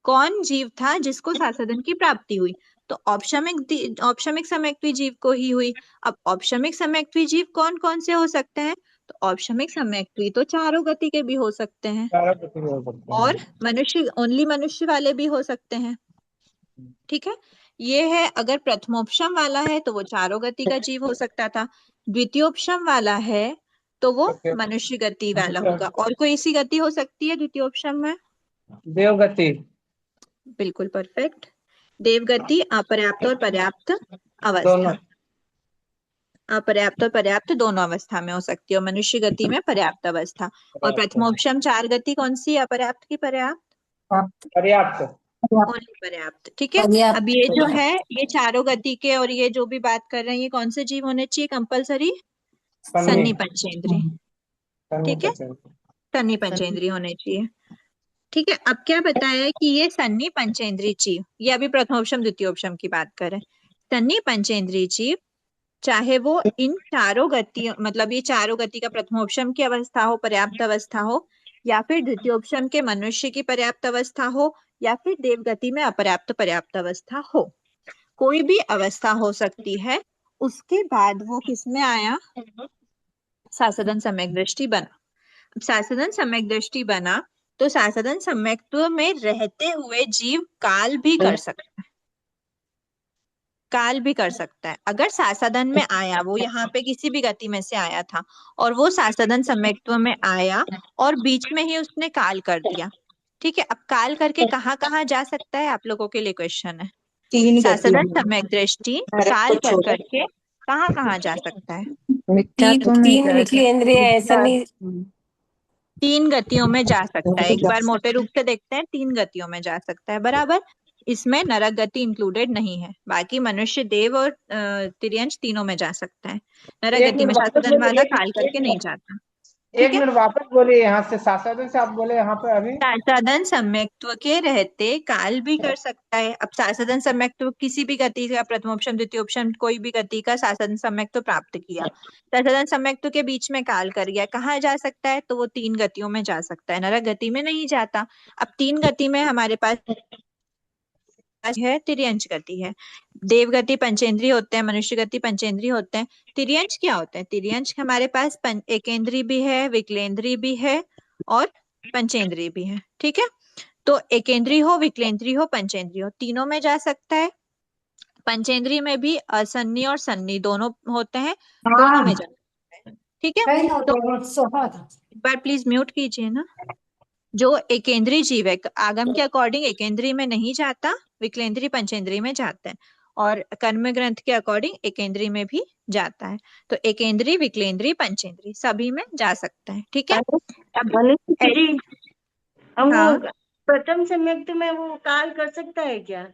कौन जीव था जिसको सासदन की प्राप्ति हुई, तो औपशमिक सम्यक्त्वी जीव को ही हुई। अब औपशमिक सम्यक्त्वी जीव कौन कौन से हो सकते हैं, तो औपशमिक सम्यक्त्वी तो चारों गति के भी हो सकते हैं, और मनुष्य, ओनली मनुष्य वाले भी हो सकते हैं। ठीक है, ये है, अगर प्रथमोपशम वाला है तो वो चारों गति का जीव हो सकता था, द्वितीयोपशम वाला है तो वो मनुष्य गति वाला होगा। और कोई इसी गति हो सकती है द्वितीयोपशम में? देवगति। बिल्कुल परफेक्ट, देवगति, अपर्याप्त और पर्याप्त अवस्था, दोनों। अपर्याप्त और पर्याप्त दोनों अवस्था में हो सकती है, और मनुष्य गति में पर्याप्त अवस्था। और प्रथमोपशम चार गति कौन सी है, अपर्याप्त की पर्याप्त? पर्याप्त। ओनली पर्याप्त। ठीक है, अब ये जो है ये चारों गति के, और ये जो भी बात कर रहे हैं ये कौन से जीव होने चाहिए कंपलसरी? सन्नी पंचेंद्री। ठीक है, सन्नी पंचेंद्री होने चाहिए। ठीक है, अब क्या बताया कि ये सन्नी पंचेंद्री जीव, ये अभी प्रथमोपशम द्वितीयोपशम की बात करें, सन्नी पंचेंद्री जीव चाहे वो इन चारों गति, मतलब ये चारों गति का प्रथमोपशम की अवस्था हो, पर्याप्त अवस्था हो, या फिर द्वितीयोपशम के मनुष्य की पर्याप्त अवस्था हो, या फिर देवगति में अपर्याप्त पर्याप्त अवस्था हो, कोई भी अवस्था हो सकती है। उसके बाद वो किसमें आया, सासदन सम्यक दृष्टि बना। अब सासदन सम्यक दृष्टि बना तो सासदन सम्यक्त्व में रहते हुए जीव काल भी कर सकता है, काल भी कर सकता है। अगर सासदन में आया, वो यहाँ पे किसी भी गति में से आया था और वो सासदन सम्यक्त्व में आया और बीच में ही उसने काल कर दिया। ठीक है, अब काल करके कहाँ कहाँ जा सकता है, आप लोगों के लिए क्वेश्चन है। सासदन सम्यक दृष्टि काल कर करके कहाँ कहाँ जा सकता है? तीन विषयेंद्रिय ऐसा नहीं, तीन गतियों में जा सकता है, एक बार मोटे रूप से देखते हैं, तीन गतियों में जा सकता है, बराबर। इसमें नरक गति इंक्लूडेड नहीं है, बाकी मनुष्य, देव और तिर्यंश तीनों में जा सकता है। नरक गति में सासदन वाला काल करके नहीं जाता। एक मिनट वापस बोलिए, यहाँ से सासदन से आप बोले यहाँ पे अभी। सासदन सम्यक्त्व के रहते काल भी कर सकता है। अब सासदन सम्यक्त्व किसी भी गति का, प्रथमोपशम द्वितीयोपशम कोई भी गति का सासदन सम्यक्त्व प्राप्त किया, सासदन सम्यक्त्व के बीच में काल कर गया, कहाँ जा सकता है, तो वो तीन गतियों में जा सकता है, नरक गति में नहीं जाता। अब तीन गति में हमारे पास है तिर्यंच गति है। देव गति पंचेंद्रिय होते हैं, मनुष्य गति पंचेंद्रिय होते हैं। तिर्यंच क्या होते हैं? तिर्यंच हमारे पास एकेंद्रीय भी है, विकलेंद्रीय भी है और पंचेंद्रीय भी है। ठीक है, तो एकेंद्रीय हो, विकलेंद्रीय हो, पंचेंद्रीय हो, तीनों में जा सकता है। पंचेंद्रीय में भी असन्नी और सन्नी दोनों होते हैं, दोनों में जा सकता है। ठीक है, तो एक बार प्लीज म्यूट कीजिए ना। जो एकेंद्रीय जीव है आगम के अकॉर्डिंग एकेंद्रीय में नहीं जाता, विकलेंद्रीय पंचेंद्रीय में जाता है, और कर्म ग्रंथ के अकॉर्डिंग एकेंद्रीय में भी जाता है। तो एकेंद्रीय, विकलेंद्रीय, पंचेंद्रीय सभी में जा सकता है। ठीक है, जी हम हाँ, वो प्रथम सम्यक्त में वो काल कर सकता है क्या?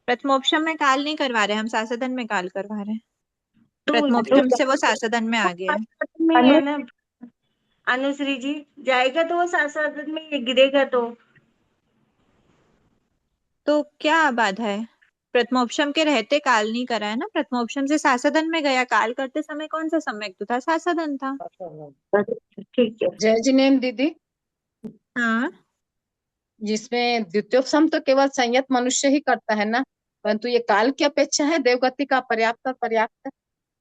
प्रथमोपशम में काल नहीं करवा रहे हम, सासदन में काल करवा रहे हैं। तो प्रथमोपशम से वो सासदन में आ गया है। में है ना अनुश्री जी, जाएगा तो वो सासदन में ये गिरेगा तो क्या बात है? प्रथमोपशम के रहते काल नहीं करा है ना, प्रथमोपशम से सासदन में गया। काल करते समय कौन सा सम्यक्त था? सासदन था। ठीक है। जय जिनेन्द्र दीदी, हाँ, जिसमें द्वितीयोपसम तो केवल संयत मनुष्य ही करता है ना, परंतु ये काल की अपेक्षा है देवगति का पर्याप्त और पर्याप्त।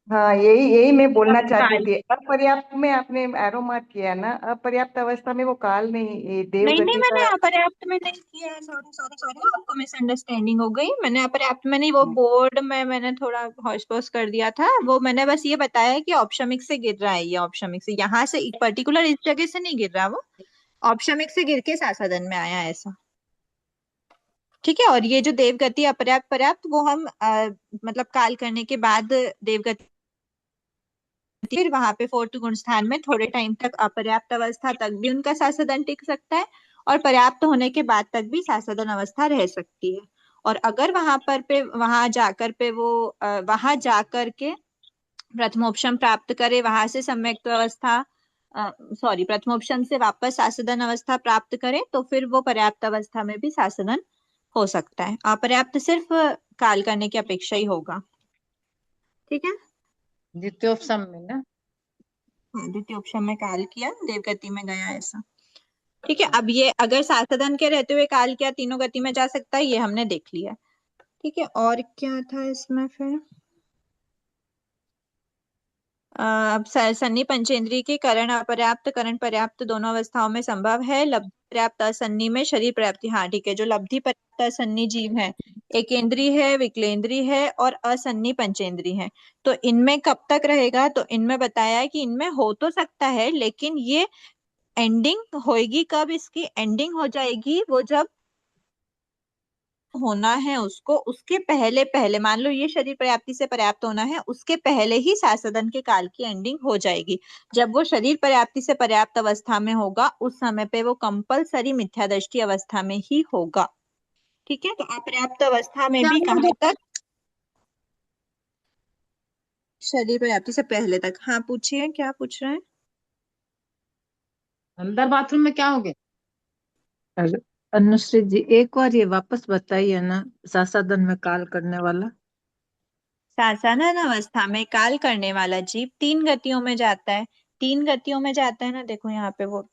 हाँ, यही यही मैं बोलना चाहती काल थी। अपर्याप्त में आपने एरो मार्क किया ना, अपर्याप्त अवस्था में वो काल नहीं, ये देव नहीं नहीं, गति मैंने का। अपर्याप्त में नहीं किया है। सॉरी सॉरी सॉरी, आपको मिसअंडरस्टैंडिंग हो गई। मैंने अपर्याप्त में नहीं, वो बोर्ड में मैंने थोड़ा हॉश पॉश कर दिया था। वो मैंने बस ये बताया है कि औपशमिक से गिर रहा है, ये औपशमिक से, यहाँ से पर्टिकुलर इस जगह से नहीं गिर रहा, वो औपशमिक से गिर के सासदन में आया ऐसा। ठीक है, और ये जो देवगति अपर्याप्त पर्याप्त वो हम मतलब काल करने के बाद देवगति, फिर वहां पे फोर्थ गुण स्थान में थोड़े टाइम तक अपर्याप्त अवस्था तक भी उनका सासदन टिक सकता है, और पर्याप्त होने के बाद तक भी सासदन अवस्था रह सकती है। और अगर वहां जाकर पे वो वहां जाकर के प्रथमोपशम प्राप्त करे, वहां से सम्यक्त अवस्था, सॉरी, प्रथमोपशम से वापस सासदन अवस्था प्राप्त करे, तो फिर वो पर्याप्त अवस्था में भी सासदन हो सकता है। अपर्याप्त सिर्फ काल करने की अपेक्षा ही होगा। ठीक है, द्वितीयोपसम में ना। द्वितीय उपशम में काल किया, देवगति में गया ऐसा। ठीक है, अब ये अगर सासदन के रहते हुए काल किया, तीनों गति में जा सकता है, ये हमने देख लिया। ठीक है, और क्या था इसमें फिर? अब सन्नी पंचेंद्रिय के करण अपर्याप्त, करण पर्याप्त दोनों अवस्थाओं में संभव है। लब्धि पर्याप्त असन्नी में शरीर पर्याप्ति, हाँ ठीक है, जो लब्धि पर्याप्त असन्नी जीव है, एकेंद्रीय है, विकलेंद्रीय है और असन्नी पंचेंद्रीय है, तो इनमें कब तक रहेगा? तो इनमें बताया है कि इनमें हो तो सकता है, लेकिन ये एंडिंग होएगी कब? इसकी एंडिंग हो जाएगी वो जब होना है उसको, उसके पहले पहले, मान लो ये शरीर पर्याप्ति से पर्याप्त होना है, उसके पहले ही सासदन के काल की एंडिंग हो जाएगी। जब वो शरीर पर्याप्ति से पर्याप्त अवस्था में होगा, उस समय पे वो कंपलसरी मिथ्यादृष्टि अवस्था में ही होगा। ठीक है, तो अपर्याप्त अवस्था में भी कहाँ तक? शरीर पर्याप्ति से पहले तक। हाँ, पूछिए, क्या पूछ रहे हैं? अंदर बाथरूम में क्या हो गया? अनुश्री जी, एक बार ये वापस बताइए ना, सासादन में काल करने वाला। सासानन अवस्था में काल करने वाला जीव तीन गतियों में जाता है। तीन गतियों में जाता है ना, देखो यहाँ पे वो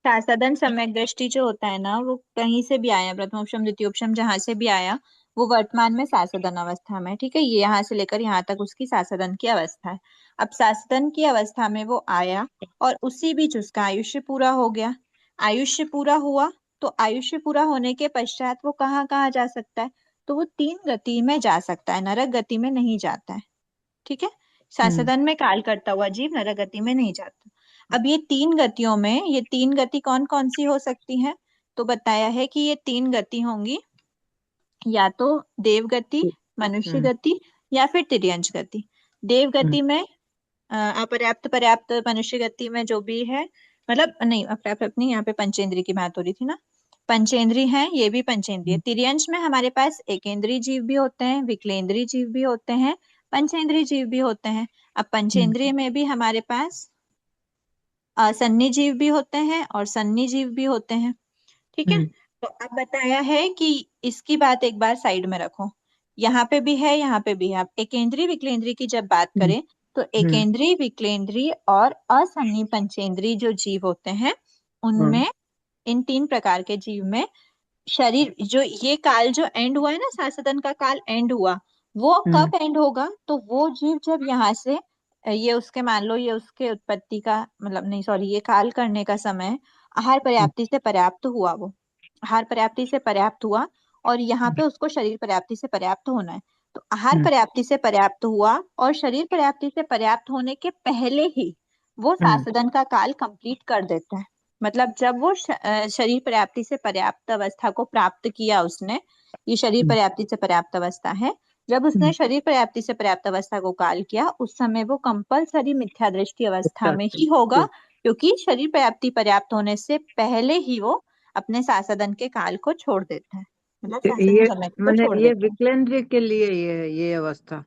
सासादन सम्यक दृष्टि जो होता है ना, वो कहीं से भी आया, प्रथमोपशम द्वितीयोपशम जहां से भी आया, वो वर्तमान में सासादन अवस्था में। ठीक है, ये यहाँ से लेकर यहाँ तक उसकी सासादन की अवस्था है। अब सासादन की अवस्था में वो आया और उसी बीच उसका आयुष्य पूरा हो गया। आयुष्य पूरा हुआ, तो आयुष्य पूरा होने के पश्चात वो कहाँ कहाँ जा सकता है? तो वो तीन गति में जा सकता है, नरक गति में नहीं जाता है। ठीक है, सासादन में काल करता हुआ जीव नरक गति में नहीं जाता। अब ये तीन गतियों में, ये तीन गति कौन कौन सी हो सकती है? तो बताया है कि ये तीन गति होंगी, या तो देव गति, मनुष्य गति, या फिर तिर्यंच गति। देव गति में अपर्याप्त पर्याप्त, मनुष्य गति में जो भी है, मतलब नहीं अपर्याप्त नहीं, यहाँ पे पंचेंद्रिय की बात हो रही थी ना, पंचेंद्रिय है, ये भी पंचेंद्रिय। तिर्यंच में हमारे पास एकेंद्रीय जीव भी होते हैं, विकलेंद्रीय जीव भी होते हैं, पंचेंद्रिय जीव भी होते हैं। अब पंचेंद्रिय में भी हमारे पास सन्नी जीव भी होते हैं और सन्नी जीव भी होते हैं। ठीक है, तो अब बताया है कि इसकी बात एक बार साइड में रखो, यहाँ पे भी है, यहाँ पे भी है। आप एकेंद्रीय विकलेंद्रीय की जब बात करें, तो एकेंद्रीय, विकलेंद्रीय और असन्नी पंचेंद्रीय जो जीव होते हैं उनमें, इन 3 प्रकार के जीव में शरीर, जो ये काल जो एंड हुआ है ना, सासदन का काल एंड हुआ, वो कब एंड होगा? तो वो जीव जब यहाँ से ये उसके, मान लो ये उसके उत्पत्ति का मतलब नहीं, सॉरी, ये काल करने का समय आहार पर्याप्ति से पर्याप्त हुआ, वो आहार पर्याप्ति से पर्याप्त हुआ और यहाँ पे उसको शरीर पर्याप्ति से पर्याप्त होना है। तो आहार पर्याप्ति से पर्याप्त हुआ और शरीर पर्याप्ति से पर्याप्त होने के पहले ही वो सासदन का काल कंप्लीट कर देता है। मतलब जब वो शरीर पर्याप्ति से पर्याप्त अवस्था को प्राप्त किया उसने, ये शरीर पर्याप्ति से पर्याप्त अवस्था है, जब उसने शरीर पर्याप्ति से पर्याप्त अवस्था को काल किया उस समय वो कंपलसरी मिथ्या दृष्टि अवस्था में ही होगा, क्योंकि शरीर पर्याप्ति पर्याप्त होने से पहले ही वो अपने सासदन के काल को छोड़ देता है, मतलब सासदन समय को छोड़ ये देता है। विकलेंद्रीय के लिए ये अवस्था,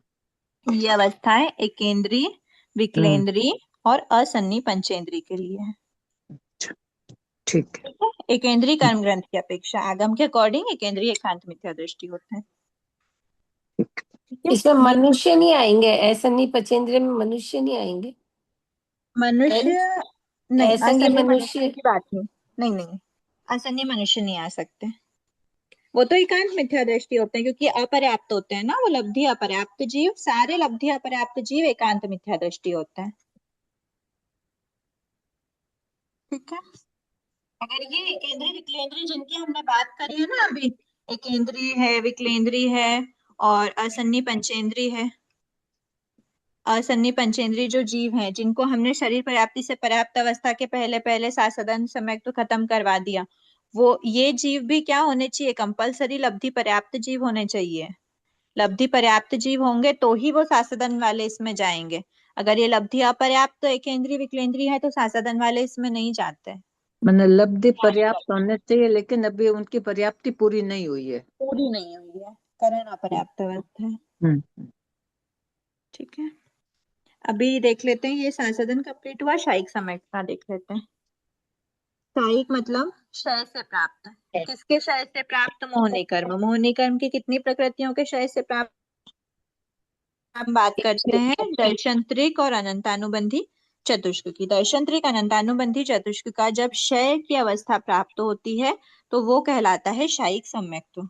ये अवस्थाएं एकेंद्रीय, विकलेंद्रीय और असन्नी पंचेंद्रीय के लिए है। ठीक है। एकेंद्रीय कर्म ग्रंथ की अपेक्षा आगम के अकॉर्डिंग एकेंद्रीय एकांत मिथ्या दृष्टि होता है। इसमें मनुष्य नहीं आएंगे, ऐसा नहीं, पचेंद्र में मनुष्य नहीं आएंगे, मनुष्य नहीं, ऐसा नहीं, असन्नी मनुष्य मनुष्य की बात नहीं, नहीं नहीं, असन्नी मनुष्य नहीं आ सकते, वो तो एकांत मिथ्या दृष्टि होते हैं क्योंकि अपर्याप्त होते हैं ना, वो लब्धि अपर्याप्त जीव, सारे लब्धि अपर्याप्त जीव एकांत मिथ्या दृष्टि होते हैं। ठीक है, अगर ये एकेंद्रीय विकलेंद्रीय जिनकी हमने बात करी है ना अभी, एकेंद्रीय है, विकलेंद्रीय है और असन्नी पंचेंद्रीय है, असन्नी पंचेंद्रीय जो जीव हैं जिनको हमने शरीर पर्याप्ति से पर्याप्त अवस्था के पहले पहले सासदन समय तो खत्म करवा दिया, वो ये जीव भी क्या होने चाहिए? कंपलसरी लब्धि पर्याप्त जीव होने चाहिए। लब्धि पर्याप्त जीव होंगे तो ही वो सासदन वाले इसमें जाएंगे। अगर ये लब्धि अपर्याप्त एकेंद्रीय विकलेंद्रीय है तो सासदन वाले इसमें नहीं जाते। मैंने लब्धि पर्याप्त होने चाहिए, लेकिन अभी उनकी पर्याप्ति पूरी नहीं हुई है, पूरी नहीं हुई है, करण अपर्याप्त अवस्था है। ठीक है, अभी देख लेते हैं, ये सासदन कंप्लीट हुआ, शायिक समेटना देख लेते हैं। शायिक मतलब क्षय से प्राप्त, किसके क्षय से प्राप्त? मोहनी कर्म। मोहनी कर्म की कितनी प्रकृतियों के क्षय से प्राप्त हम बात करते हैं? दर्शनत्रिक और अनंतानुबंधी चतुष्क की। दर्शनत्रिक अनंतानुबंधी चतुष्क का जब क्षय की अवस्था प्राप्त होती है तो वो कहलाता है शायिक सम्यक्त्व।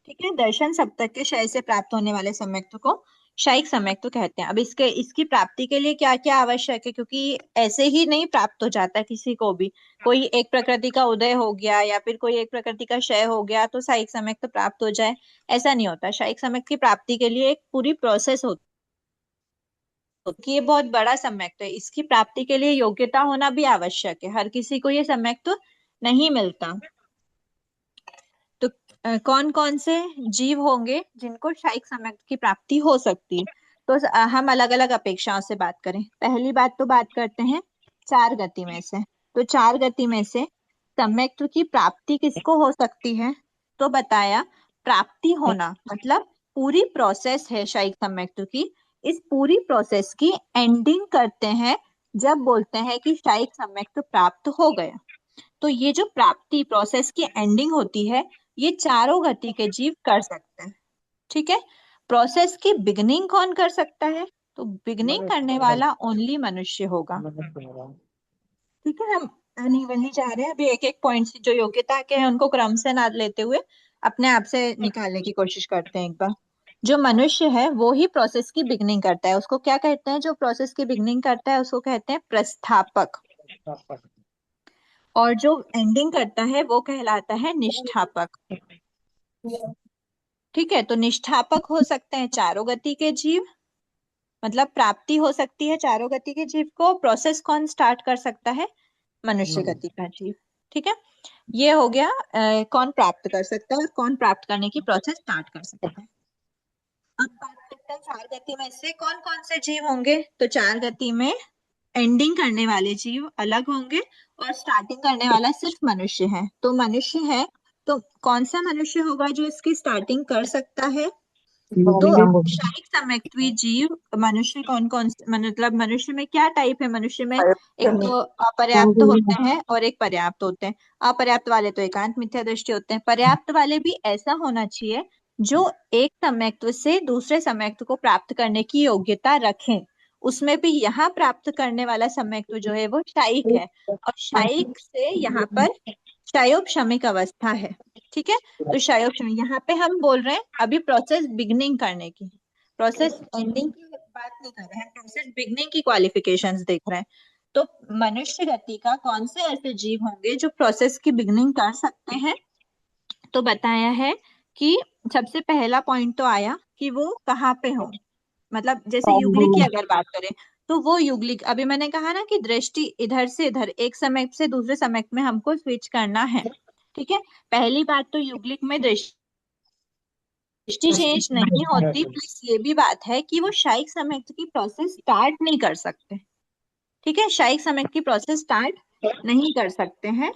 ठीक है, दर्शन सप्तक के क्षय से प्राप्त होने वाले सम्यक्त्व को शायिक सम्यक्त्व कहते हैं। अब इसकी प्राप्ति के लिए क्या क्या आवश्यक है, क्योंकि ऐसे ही नहीं प्राप्त हो जाता किसी को भी, कोई एक प्रकृति का उदय हो गया या फिर कोई एक प्रकृति का क्षय हो गया तो शायिक सम्यक्त्व प्राप्त हो जाए, ऐसा नहीं होता। शायिक सम्यक्त्व की प्राप्ति के लिए एक पूरी प्रोसेस होती है कि ये बहुत बड़ा सम्यक्त्व है, इसकी प्राप्ति के लिए योग्यता होना भी आवश्यक है, हर किसी को ये सम्यक्त्व नहीं मिलता। तो कौन कौन से जीव होंगे जिनको शायिक सम्यक्त्व की प्राप्ति हो सकती है? तो हम अलग अलग अपेक्षाओं से बात करें। पहली बात तो बात करते हैं 4 गति में से। तो 4 गति में से सम्यक्त्व की प्राप्ति किसको हो सकती है? तो बताया, प्राप्ति होना मतलब पूरी प्रोसेस है शायिक सम्यक्त्व की, इस पूरी प्रोसेस की एंडिंग करते हैं जब बोलते हैं कि शायिक सम्यक्त्व प्राप्त हो गया। तो ये जो प्राप्ति प्रोसेस की एंडिंग होती है ये चारों गति के जीव कर सकते हैं। ठीक है, प्रोसेस की बिगनिंग कौन कर सकता है? तो बिगनिंग करने वाला ओनली मनुष्य होगा। ठीक है, हम अनइवनली जा रहे हैं, अभी एक एक पॉइंट जो योग्यता के हैं उनको क्रम से ना लेते हुए अपने आप से निकालने की कोशिश करते हैं एक बार। जो मनुष्य है वो ही प्रोसेस की बिगनिंग करता है, उसको क्या कहते हैं? जो प्रोसेस की बिगनिंग करता है उसको कहते हैं प्रस्थापक, और जो एंडिंग करता है वो कहलाता है निष्ठापक। ठीक है, तो निष्ठापक हो सकते हैं चारों गति के जीव, मतलब प्राप्ति हो सकती है चारों गति के जीव को। प्रोसेस कौन स्टार्ट कर सकता है? मनुष्य गति का जीव। ठीक है, ये हो गया कौन प्राप्त कर सकता है और कौन प्राप्त करने की प्रोसेस स्टार्ट कर सकता है। अब बात करते हैं 4 गति में से कौन कौन से जीव होंगे। तो 4 गति में एंडिंग करने वाले जीव अलग होंगे और स्टार्टिंग करने वाला सिर्फ मनुष्य है। तो मनुष्य है तो कौन सा मनुष्य होगा जो इसकी स्टार्टिंग कर सकता है? तो शायिक सम्यक्त्वी जीव मनुष्य कौन कौन, मतलब मनुष्य में क्या टाइप है? मनुष्य में एक तो अपर्याप्त होते हैं और एक पर्याप्त होते हैं। अपर्याप्त वाले तो एकांत मिथ्या दृष्टि होते हैं, पर्याप्त वाले भी ऐसा होना चाहिए जो एक सम्यक्त्व से दूसरे सम्यक्त्व को प्राप्त करने की योग्यता रखें, उसमें भी यहाँ प्राप्त करने वाला सम्यक्त्व जो है वो शायिक है, और शायिक से यहाँ पर क्षयोपशमिक अवस्था है। ठीक है, तो क्षयोपशमिक, यहाँ पे हम बोल रहे हैं अभी प्रोसेस बिगनिंग करने की, प्रोसेस एंडिंग की बात नहीं कर रहे हैं, प्रोसेस बिगनिंग की क्वालिफिकेशंस देख रहे हैं। तो मनुष्य गति का कौन से ऐसे जीव होंगे जो प्रोसेस की बिगनिंग कर सकते हैं? तो बताया है कि सबसे पहला पॉइंट तो आया कि वो कहाँ पे हो, मतलब जैसे युगलिक की अगर बात करें तो वो युगलिक, अभी मैंने कहा ना कि दृष्टि इधर से इधर, एक समय से दूसरे समय में हमको स्विच करना है। ठीक है, पहली बात तो युगलिक में दृष्टि चेंज नहीं होती, प्लस ये भी बात है कि वो शायिक समय की प्रोसेस स्टार्ट नहीं कर सकते। ठीक है, शायिक समय की प्रोसेस स्टार्ट नहीं कर सकते हैं,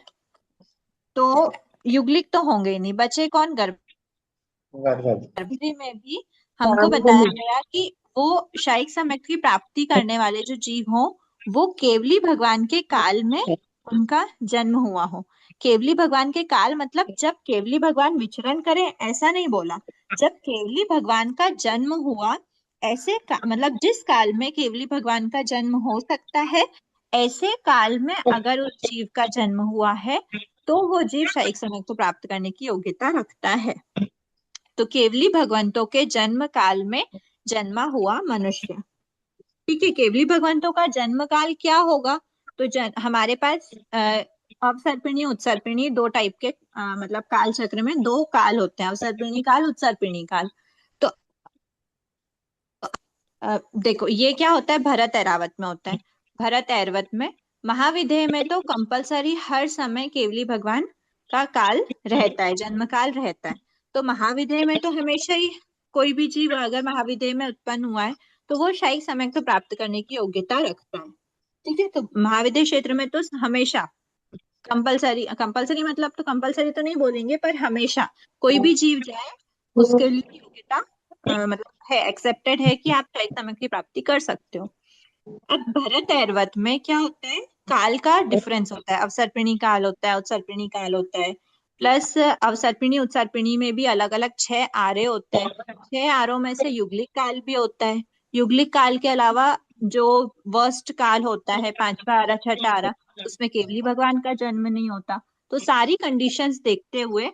तो युगलिक तो होंगे ही नहीं, बचे कौन? गर्भवती में भी हमको बताया गया कि वो शायिक समय की प्राप्ति करने वाले जो जीव हो वो केवली भगवान के काल में उनका जन्म हुआ हो। केवली भगवान के काल मतलब जब केवली भगवान विचरण करे, ऐसा नहीं बोला, जब केवली भगवान का जन्म हुआ, ऐसे मतलब जिस काल में केवली भगवान का जन्म हो सकता है, ऐसे काल में अगर उस जीव का जन्म हुआ है तो वो जीव शायिक समय को प्राप्त करने की योग्यता रखता है। तो केवली भगवंतों के जन्म काल में जन्मा हुआ मनुष्य। ठीक है, केवली भगवंतों का जन्म काल क्या होगा? तो हमारे पास अवसर्पिणी उत्सर्पिणी दो टाइप के मतलब काल चक्र में दो काल होते हैं, अवसर्पिणी काल, उत्सर्पिणी काल। तो देखो ये क्या होता है, भरत ऐरावत में होता है। भरत ऐरावत में, महाविदेह में तो कंपलसरी हर समय केवली भगवान का काल रहता है, जन्म काल रहता है। तो महाविदेह में तो हमेशा ही कोई भी जीव अगर महाविदेह में उत्पन्न हुआ है तो वो शायिक समय को प्राप्त करने की योग्यता रखता है। ठीक है, तो महाविदेह क्षेत्र में तो हमेशा कंपलसरी, कंपलसरी मतलब तो कंपलसरी तो नहीं बोलेंगे, पर हमेशा कोई भी जीव जाए उसके लिए योग्यता मतलब है, एक्सेप्टेड है कि आप शायिक समय की प्राप्ति कर सकते हो। अब भरत ऐरावत में क्या होता है, काल का डिफरेंस होता है, अवसर्पिणी काल होता है, उत्सर्पिणी काल होता है, प्लस अवसर्पिणी उत्सर्पिणी में भी अलग अलग 6 आरे होते हैं। 6 आरों में से युगलिक काल भी होता है। युगलिक काल के अलावा जो वर्स्ट काल होता है, 5वां आरा, 6ठा आरा, उसमें केवली भगवान का जन्म नहीं होता। तो सारी कंडीशंस देखते हुए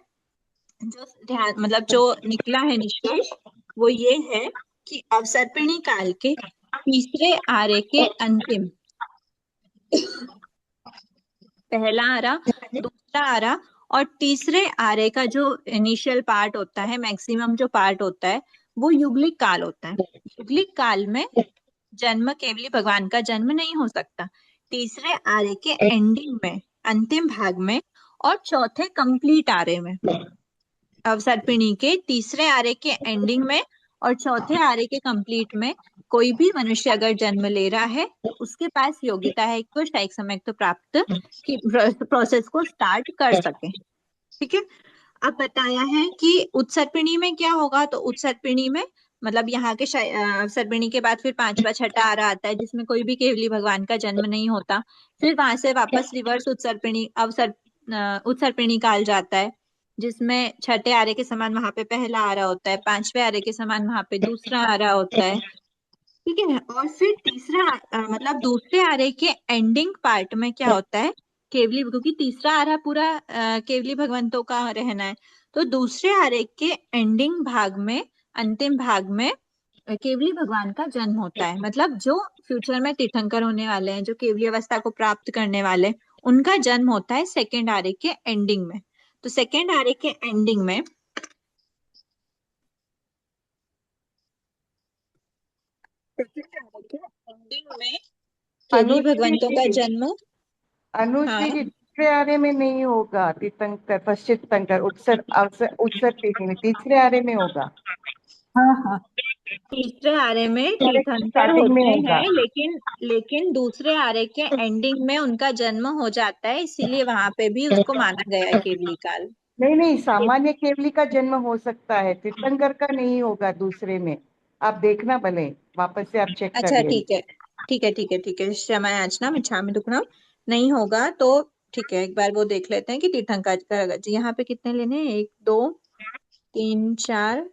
जो ध्यान मतलब जो निकला है निष्कर्ष वो ये है कि अवसर्पिणी काल के तीसरे आरे के अंतिम, पहला आरा, दूसरा आरा और तीसरे आरे का जो इनिशियल पार्ट होता है, मैक्सिमम जो पार्ट होता है, वो युगलिक काल होता है। युगलिक काल में जन्म, केवली भगवान का जन्म नहीं हो सकता। तीसरे आरे के एंडिंग में, अंतिम भाग में, और चौथे कंप्लीट आरे में, अवसर्पिणी के तीसरे आरे के एंडिंग में और चौथे आरे के कंप्लीट में कोई भी मनुष्य अगर जन्म ले रहा है उसके पास योग्यता है कि वो शायिक समय तो प्राप्त की प्रोसेस को स्टार्ट कर सके। ठीक है, अब बताया है कि उत्सर्पिणी में क्या होगा, तो उत्सर्पिणी में मतलब यहाँ के अवसर्पिणी के बाद फिर 5वां 6ठा आरा आता है जिसमें कोई भी केवली भगवान का जन्म नहीं होता। फिर वहां से वापस रिवर्स उत्सर्पिणी उत्सर्पिणी काल जाता है जिसमें 6ठे आरे के समान वहां पे पहला आरा होता है, 5वें आरे के समान वहां पे दूसरा आरा होता है। ठीक है, और फिर तीसरा मतलब दूसरे आरे के एंडिंग पार्ट में क्या होता है, केवली, क्योंकि तीसरा आरा पूरा केवली भगवंतों का रहना है, तो दूसरे आरे के एंडिंग भाग में, अंतिम भाग में केवली भगवान का जन्म होता है। मतलब जो फ्यूचर में तीर्थंकर होने वाले हैं, जो केवली अवस्था को प्राप्त करने वाले, उनका जन्म होता है सेकेंड आरे के एंडिंग में। तो सेकेंड आरे के एंडिंग में केवली भगवंतों का जन्म, अनुश्री जी, तीसरे आरे में नहीं होगा तीर्थंकर, पश्चिम तीर्थंकर, उत्सर्पिणी में, तीसरे आरे में होगा। हाँ हाँ, तीसरे आरे में तीर्थंकर स्टार्टिंग में होते होगा। हैं, लेकिन दूसरे आरे के एंडिंग में उनका जन्म हो जाता है, इसीलिए वहां पे भी उसको माना गया है केवली काल। नहीं नहीं, सामान्य केवली का जन्म हो सकता है, तीर्थंकर का नहीं होगा दूसरे में। आप देखना भले, वापस से आप चेक अच्छा कर लेना। ठीक है, ठीक है, ठीक है, ठीक है, क्षमा याचना मिच्छामि दुक्कडम, नहीं होगा तो ठीक है, एक बार वो देख लेते हैं कि तीर्थंकर का यहाँ पे कितने लेने हैं, 1 2 3 4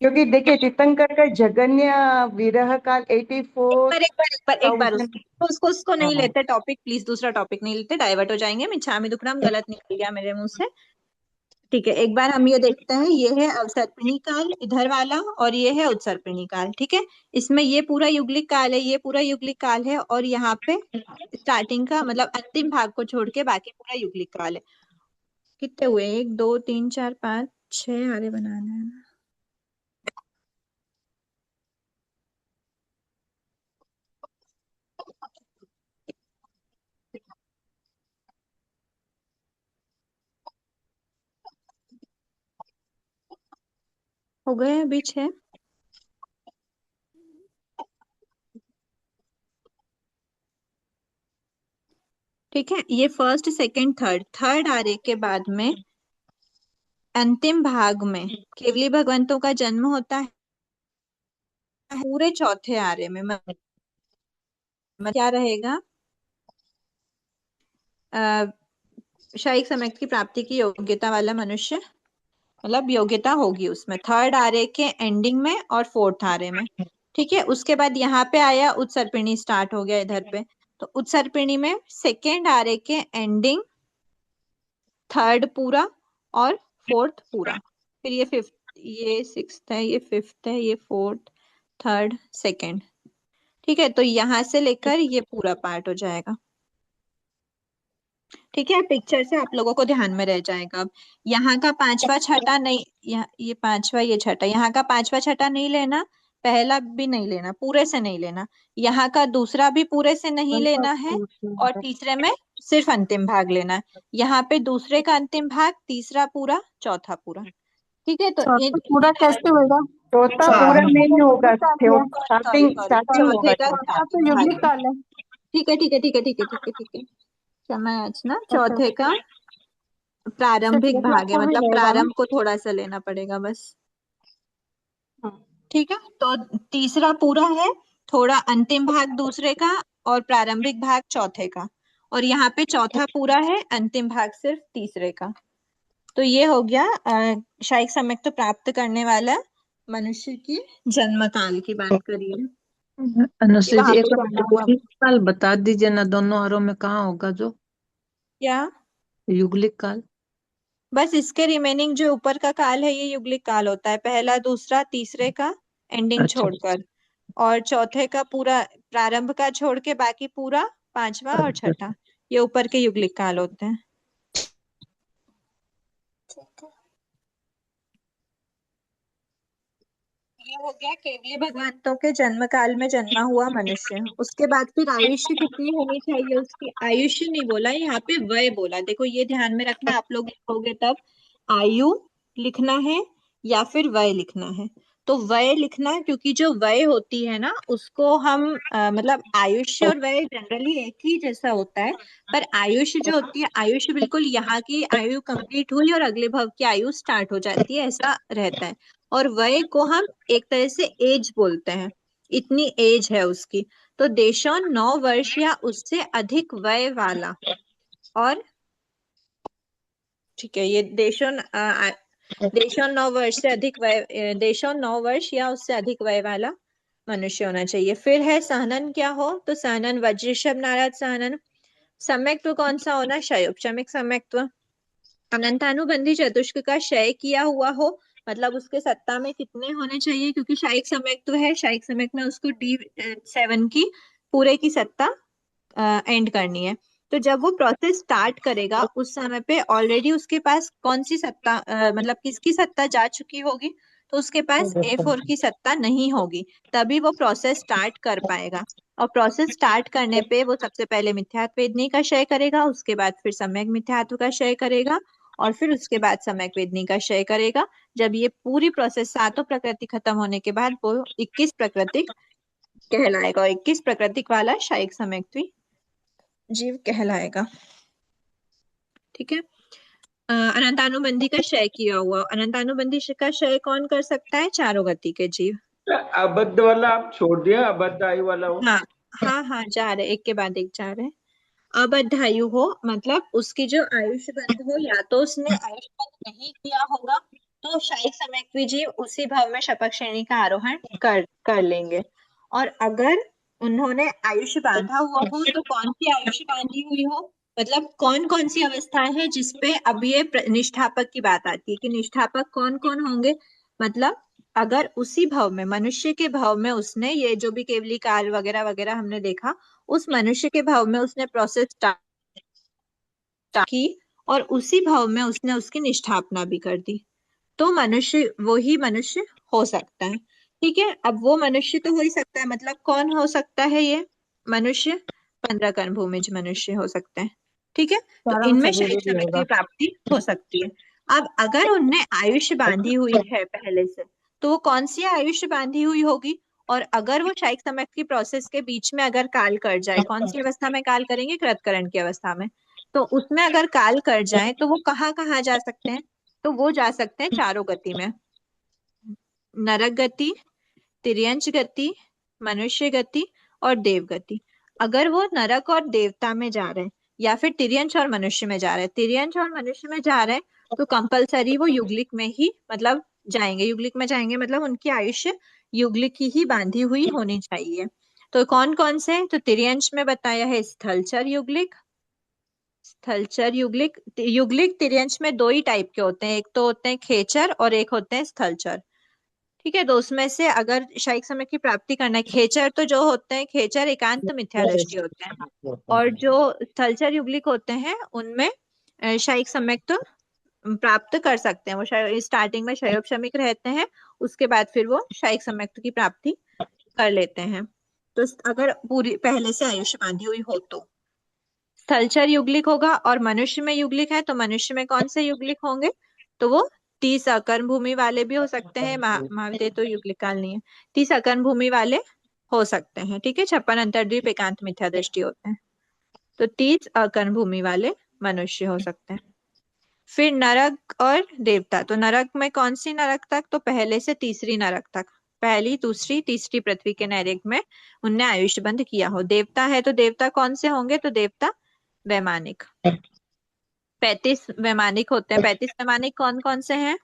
क्योंकि देखिए तीर्थंकर का जगन्य विरह काल 84 एक बार थाउजेंड। उसको नहीं लेते टॉपिक, प्लीज दूसरा टॉपिक नहीं लेते, डाइवर्ट हो जाएंगे। मिच्छामि दुक्कडम गलत निकल गया मेरे मुंह से। ठीक है, एक बार हम ये देखते हैं, ये है अवसर्पिणी काल इधर वाला, और ये है उत्सर्पिणी काल। ठीक है, इसमें ये पूरा युग्लिक काल है, ये पूरा युग्लिक काल है, और यहाँ पे स्टार्टिंग का मतलब अंतिम भाग को छोड़ के बाकी पूरा युग्लिक काल है। कितने हुए? 1 2 3 4 5 6 आरे बनाना है ना। हो गए अभी 6। ठीक है, ये फर्स्ट सेकंड थर्ड आरे के बाद में अंतिम भाग में केवली भगवंतों का जन्म होता है पूरे चौथे आरे में। क्या रहेगा? शायिक सम्यक की प्राप्ति की योग्यता वाला मनुष्य, मतलब योग्यता होगी उसमें थर्ड आरे के एंडिंग में और फोर्थ आरे में। ठीक है, उसके बाद यहाँ पे आया उत्सर्पिणी स्टार्ट हो गया इधर पे, तो उत्सर्पिणी में सेकेंड आरे के एंडिंग, थर्ड पूरा और फोर्थ पूरा, फिर ये फिफ्थ, ये सिक्स्थ है, ये फिफ्थ है, ये फोर्थ, थर्ड, सेकेंड। ठीक है, तो यहाँ से लेकर ये पूरा पार्ट हो जाएगा। ठीक है, पिक्चर से आप लोगों को ध्यान में रह जाएगा। अब यहाँ का पांचवा छठा नहीं, ये पांचवा ये छठा, यहाँ का पांचवा छठा नहीं लेना, पहला भी नहीं लेना, पूरे से नहीं लेना, यहाँ का दूसरा भी पूरे से नहीं लेना है, और तीसरे में सिर्फ अंतिम भाग लेना है। यहाँ पे दूसरे का अंतिम भाग, तीसरा पूरा, चौथा पूरा। ठीक है, तो ये पूरा कैसे होगा? चौथा पूरा नहीं होगा, सॉरी स्टार्टिंग सॉरी, होगा चौथे का चौथा। starting युग्लिक भाग। काल है। ठीक है ठीक है ठीक है ठीक है ठीक है ठीक है, क्षमा याचना, चौथे का प्रारंभिक भाग है, मतलब प्रारंभ को थोड़ा सा लेना पड़ेगा बस। ठीक है, तो तीसरा पूरा है, थोड़ा अंतिम भाग दूसरे का, और प्रारंभिक भाग चौथे का, और यहाँ पे चौथा पूरा है, अंतिम भाग सिर्फ तीसरे का। तो ये हो गया शायिक सम्यक तो प्राप्त करने वाला मनुष्य की जन्म काल की बात करिए। अनुश्री वहां जी, पे एक क्या हुआ? युग्लिक काल बता दीजिए ना, दोनों आरों में कहाँ होगा जो क्या? युग्लिक काल? बस इसके रिमेनिंग जो ऊपर का काल है ये युग्लिक काल होता है, पहला दूसरा तीसरे का एंडिंग अच्छा छोड़कर, और चौथे का पूरा प्रारंभ का छोड़ के बाकी पूरा पांचवा और अच्छा। छठा, ये ऊपर के युग्लिक काल होते हैं। ये हो गया केवली भगवंतों के जन्म काल में जन्मा हुआ मनुष्य। उसके बाद फिर आयुष्य कितनी होनी चाहिए उसकी? आयुष्य नहीं बोला यहाँ पे, वय बोला। देखो ये ध्यान में रखना, आप लोग लिखोगे तब आयु लिखना है या फिर वय लिखना है। तो वय लिखना, क्योंकि जो वय होती है ना उसको हम मतलब आयुष्य और वय जनरली एक ही जैसा होता है, पर आयुष्य जो होती है, आयुष्य बिल्कुल यहाँ की आयु कंप्लीट हुई और अगले भव की आयु स्टार्ट हो जाती है, ऐसा रहता है। और वय को हम एक तरह से एज बोलते हैं, इतनी एज है उसकी। तो देशों 9 वर्ष या उससे अधिक वय वाला, और ठीक है, ये देशों 9 वर्ष से अधिक वय, देशों 9 वर्ष या उससे अधिक वय वाला मनुष्य होना चाहिए। फिर है सहनन, क्या हो? तो सहनन वज्रषभ नारद सहनन। सम्यक्त्व कौन सा होना? क्षयोपशमिक सम्यक्त्व। अनंतानुबंधी चतुष्क का क्षय किया हुआ हो, मतलब उसके सत्ता में कितने होने चाहिए, क्योंकि शायिक सम्यक्त्व है, शायिक सम्यक में उसको D7 की पूरे की सत्ता एंड करनी है। तो जब वो प्रोसेस स्टार्ट करेगा उस समय पे ऑलरेडी उसके पास कौन सी सत्ता मतलब किसकी सत्ता जा चुकी होगी? तो उसके पास A4 की सत्ता नहीं होगी, तभी वो प्रोसेस स्टार्ट कर पाएगा। और प्रोसेस स्टार्ट करने पे वो सबसे पहले मिथ्यात्व वेदनी का क्षय करेगा, उसके बाद फिर सम्यक मिथ्यात्व का क्षय करेगा, और फिर उसके बाद सम्यक वेदनी का क्षय करेगा। जब ये पूरी प्रोसेस सातों प्रकृति खत्म होने के बाद वो 21 प्रकृतिक कहलाएगा, और 21 प्रकृतिक वाला शायिक सम्यक्त्वी जीव कहलाएगा। ठीक है, अनंतानुबंधी का क्षय किया हुआ, अनंतानुबंधी का क्षय कौन कर सकता है? चारों गति के जीव। अबद्ध वाला आप छोड़ दिया, अबद्ध आयु वाला हो। हाँ हाँ हाँ, जा रहे एक के बाद एक जा रहे। अबद्ध आयु हो मतलब उसकी जो आयुष्य बंध हो, या तो उसने आयुष्य बंध नहीं किया होगा, तो तो शायिक सम्यक्वी जीव उसी भाव में शपथ श्रेणी का आरोहण कर लेंगे। और अगर उन्होंने आयुष्य बांधा हुआ हो तो कौन सी आयुष्य बांधी हुई हो, मतलब कौन कौन सी अवस्थाएं हैं जिसपे अब ये निष्ठापक की बात आती है कि निष्ठापक कौन कौन होंगे। मतलब अगर उसी भाव में, मनुष्य के भाव में उसने ये जो भी केवली काल वगैरह वगैरह हमने देखा, उस मनुष्य के भाव में उसने प्रोसेस स्टार्ट की और उसी भाव में उसने उसकी निष्ठापना भी कर दी, तो मनुष्य, वो ही मनुष्य हो सकता है। ठीक है, अब वो मनुष्य तो हो ही सकता है, मतलब कौन हो सकता है ये मनुष्य? 15 कर्म भूमिज मनुष्य हो सकते हैं। ठीक है, तो परम इनमें शरीर शायिक भी सम्यक होगा। की प्राप्ति हो सकती है। अब अगर उनने आयुष्य बांधी हुई है पहले से, तो वो कौन सी आयुष्य बांधी हुई होगी? और अगर वो शायिक सम्यक की प्रोसेस के बीच में अगर काल कर जाए, कौन सी अवस्था में काल करेंगे? कृतकरण की अवस्था में। तो उसमें अगर काल कर जाए तो वो कहाँ कहाँ जा सकते हैं? तो वो जा सकते हैं चारों गति में, नरक गति, तिर्यंच गति, मनुष्य गति और देव गति। अगर वो नरक और देवता में जा रहे हैं या फिर तिर्यंच और मनुष्य में जा रहे हैं, तिर्यंच और मनुष्य में जा रहे हैं तो कंपलसरी वो युगलिक में ही मतलब जाएंगे, युगलिक में जाएंगे, मतलब उनकी आयुष्य युगलिक की ही बांधी हुई होनी चाहिए। तो कौन कौन से? तो तिर्यंच में बताया है स्थलचर युगलिक, स्थलचर युगलिक। युगलिक तिर्यंच में दो ही टाइप के होते हैं, एक तो होते हैं खेचर और एक होते हैं स्थलचर। ठीक है, तो उसमें से अगर शायिक समय की प्राप्ति करना है, खेचर तो जो होते हैं, खेचर एकांत मिथ्या दृष्टि होते हैं, और जो स्थलचर युगलिक होते हैं उनमें शायिक सम्यक तो प्राप्त कर सकते हैं। वो स्टार्टिंग में शयोपशमिक रहते हैं, उसके बाद फिर वो शायिक सम्यक की प्राप्ति कर लेते हैं। तो अगर पूरी पहले से आयुष्य बांधी हुई हो तो स्थलचर युगलिक होगा। और मनुष्य में युगलिक है तो मनुष्य में कौन से युगलिक होंगे? तो वो 30 अकर्म भूमि वाले भी हो सकते हैं, महाविद्य तो युगलिक काल नहीं है, 30 अकर्म भूमि वाले हो सकते हैं। ठीक है, 56 अंतर्द्वीप एकांत मिथ्या दृष्टि होते हैं, तो 30 अकर्म भूमि वाले मनुष्य हो सकते हैं। फिर नरक और देवता, तो नरक में कौन सी नरक तक? तो पहले से तीसरी नरक तक, पहली दूसरी तीसरी पृथ्वी के नैरेक में उनने आयुष्य बंध किया हो। देवता है तो देवता कौन से होंगे? तो देवता वैमानिक, 35 वैमानिक होते हैं। 35 वैमानिक कौन कौन से हैं?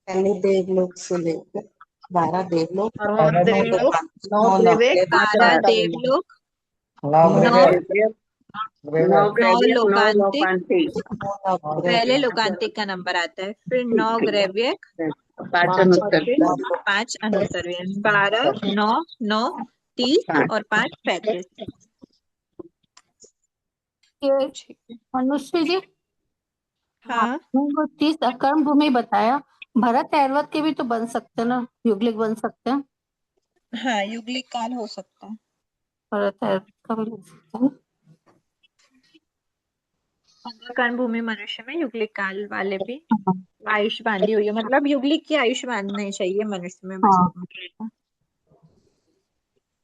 पहले देवलोक से लेकर 12 देवलोक, और वो देवलोक, 9 विवेक, 12 देवलोक, 9 लोकांतिक, पहले लोकांतिक का नंबर आता है, फिर 9 ग्रैव्यक, 5 अनुत्तर, 5 अनुत्तरवीय, 12, 9, 9, 30 और 5 35। अनुश्री जी, हाँ आपने वो 30 अकर्म भूमि बताया, भरत ऐरावत के भी तो बन सकते हैं ना, युगलिक बन सकते हैं, हाँ, युगलिक काल हो सकता है। भरत ऐरावत का भी बन सकता है। कर्म भूमि मनुष्य में युगलिक काल वाले भी आयुष्य बांधी हुई है, मतलब युगलिक की आयुष्य बांधनी चाहिए मनुष्य में बस। हाँ।